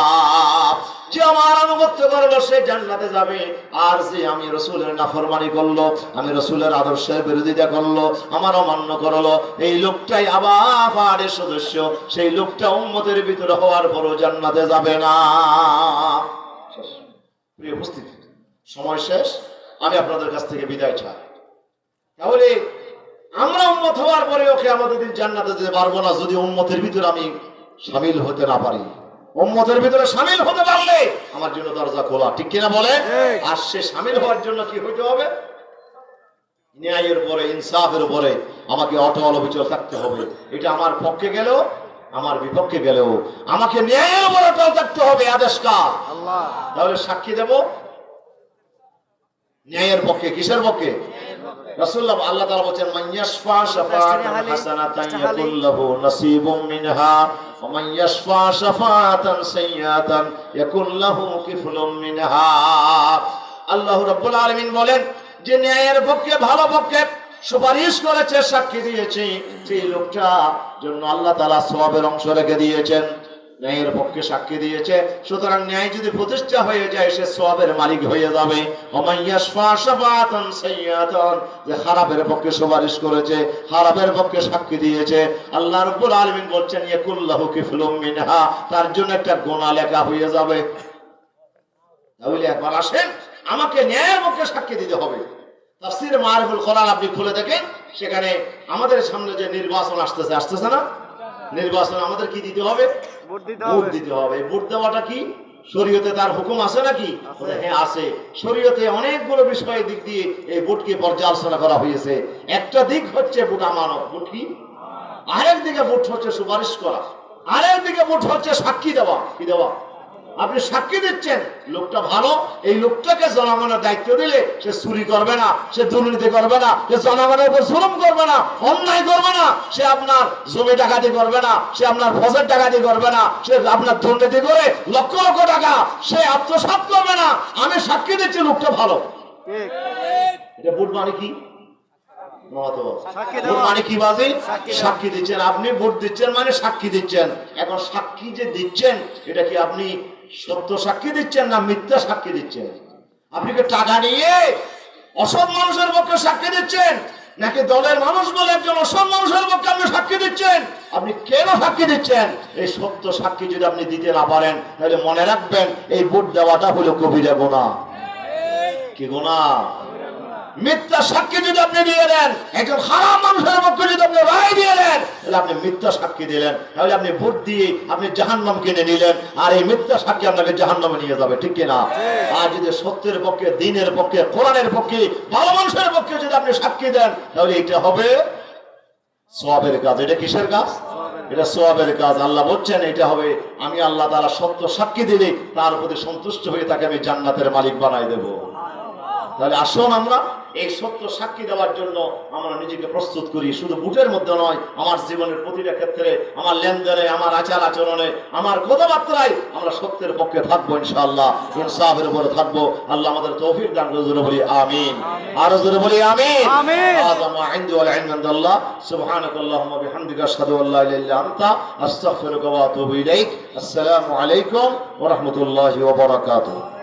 যে আমার আনুগত্য করলো সে জান্নাতে যাবে, আর যে আমি রাসূলের নাফরমানি করলো, আমি রাসূলের আদর্শের বিরোধিতা করলো, আমার অমান্য করলো, এই লোকটাই আবা পাহাড়ের সদস্য। সেই লোকটা উম্মতের ভিতরে হওয়ার পরও জান্নাতে যাবে না। প্রিয় উপস্থিতি, সময় শেষ, আমি আপনাদের কাছ থেকে বিদায় চাই। তাহলে আমরা উম্মত হওয়ার পরে ওকে আমাদের দিন জান্নাতে যেতে পারবো না যদি উম্মতের ভিতরে আমি শামিল হতে না পারি। উম্মতের ভিতরে শামিল হতে পারলে আমার জন্য দরজা খোলা, ঠিক কিনা বলে? আর সে শামিল হওয়ার জন্য কি হইতে হবে? ন্যায়ের উপরে, ইনসাফের উপরে আমাকে অটল অবিচল থাকতে হবে। এটা আমার পক্ষে গেলেও আমার বিপক্ষে গেলেও আমাকে ন্যায়ের উপরে অটল থাকতে হবে। আদেশ কার? আল্লাহ। তাহলে সাক্ষী দেব ন্যায়ের পক্ষে। কিসের পক্ষে? রাসূলুল্লাহ, আল্লাহ তাআলা বলেন মান ইয়াশফা শাফাআতান হাসানাতান ইয়াকুল লাহু নাসিবুম মিনহা ওয়া মান ইয়াশফা শাফাআতান সাইয়্যাতান ইয়াকুল লাহু কিফলুম মিনহা। আল্লাহ রাব্বুল আলামিন বলেন যে ন্যায়ের পক্ষে, ভালো পক্ষে সুপারিশ করেছে, সাক্ষী দিয়েছে, সেই লোকটা জন্য আল্লাহ তাআলা সওয়াবের অংশ রেখে দিয়েছেন। ন্যায়ের পক্ষে সাক্ষী দিয়েছে, সুতরাং ন্যায় যদি প্রতিষ্ঠা হয়ে যায় সে সওয়াবের মালিক হয়ে যাবে। যে খারাপের পক্ষে সুপারিশ করেছে, খারাপের পক্ষে সাক্ষী দিয়েছে, আল্লাহ রাব্বুল আলামিন বলছেন ইয়াকুল্লাহু কিফলুম মিনহা, তার জন্য একটা গুনাহ লেখা হয়ে যাবে। তাহলে একবার আসেন, আমাকে ন্যায়ের পক্ষে সাক্ষী দিতে হবে। তাফসীর মারিফুল কোরআন আপনি খুলে দেখেন, সেখানে আমাদের সামনে যে নির্বাচন আসতেছে না? নির্বাচন আমাদের কি দিতে হবে? ভোট দিতে হবে। ভোট দেওয়াটা কি শরীয়তে তার হুকুম আছে নাকি? হ্যাঁ আছে। শরীয়তে অনেকগুলো বিষয়ের দিক দিয়ে এই ভোটকে পর্যালোচনা করা হয়েছে। একটা দিক হচ্ছে ভোট আমানত, ভোট কি? আরেক দিকে ভোট হচ্ছে সুপারিশ করা, আরেক দিকে ভোট হচ্ছে সাক্ষী দেওয়া। কি দেওয়া? আপনি সাক্ষী দিচ্ছেন, লোকটা ভালো, এই লোকটাকে জনগণের দায়িত্ব দিলে সে চুরি করবে না, সে দুর্নীতি করবে না, সে জনগণের উপর জুলুম করবে না, অন্যায় করবে না, সে আপনার জমি ডাকাতি করবে না, সে আপনার ফসল ডাকাতি করবে না, সে আপনার দুর্নীতি করে লক্ষ লক্ষ টাকা সে আত্মসাৎ করবে না। আমি সাক্ষী দিচ্ছি লোকটা ভালো। এটা ভোট মানে কি? মানে কি বাজে? সাক্ষী দিচ্ছেন। আপনি ভোট দিচ্ছেন মানে সাক্ষী দিচ্ছেন। এখন সাক্ষী যে দিচ্ছেন, এটা কি আপনি সত্য সাক্ষী দিচ্ছেন না মিথ্যা সাক্ষী দিচ্ছেন? আপনি কি টাকা নিয়ে অসৎ মানুষের পক্ষে সাক্ষী দিচ্ছেন, নাকি দলের মানুষ বলে একজন অসৎ মানুষের পক্ষে আপনি সাক্ষী দিচ্ছেন? আপনি কেন সাক্ষী দিচ্ছেন? এই সত্য সাক্ষী যদি আপনি দিতে না পারেন, তাহলে মনে রাখবেন এই ভোট দেওয়াটা হলো কবিরা গুনাহ। কি গুনাহ? মিথ্যা সাক্ষী যদি আপনি দিয়ে দেন, একজন খারাপ মানুষের পক্ষে যদি আপনি রায় দিয়ে দেন, তাহলে আপনি মিথ্যা সাক্ষী দিলেন, তাহলে আপনি ভোট দিয়ে আপনি জাহান্নাম কিনে নিলেন, আর এই মিথ্যা সাক্ষী আপনাকে জাহান্নামে নিয়ে যাবে, ঠিক কিনা? আর যদি সত্যের পক্ষে, দ্বীনের পক্ষে, কোরআনের পক্ষে, ভালো মানুষের পক্ষে যদি আপনি সাক্ষী দেন, তাহলে এটা হবে সওয়াবের কাজ। এটা কিসের কাজ? এটা সওয়াবের কাজ। আল্লাহ বলছেন এটা হবে, আমি আল্লাহ তাআলা সত্য সাক্ষী দিলে তার প্রতি সন্তুষ্ট হয়ে তাকে আমি জান্নাতের মালিক বানাই দেব। তাহলে আসুন আমরা এই সত্য সাক্ষী দেওয়ার জন্য আমরা নিজেকে প্রস্তুত করি। শুধু ভোটের মধ্যে নয়, আমার জীবনের প্রতিটা ক্ষেত্রে, আমার লেনদেনে, আমার আচার আচরণে, আমার কথাবার্তায় আমরা সত্যের পক্ষে থাকবো ইনশাআল্লাহ, ইনসাফের উপরে থাকবো। আল্লাহ আমাদের তৌফিক দান করে। জোরে বলি আমিন। আর জোরে বলি আমিন। আমিন। আযামা ইনদি ওয়াল ইলমু ইনদাল্লাহ। সুবহানাকাল্লাহুম্মা বিহামদিকা আশহাদু আল্লা ইলাহা ইল্লা আনতা আস্তাগফিরুকা ওয়া আতুবু ইলাইক। আসসালামু আলাইকুম ওয়া রাহমাতুল্লাহি ওয়া বারাকাতুহু।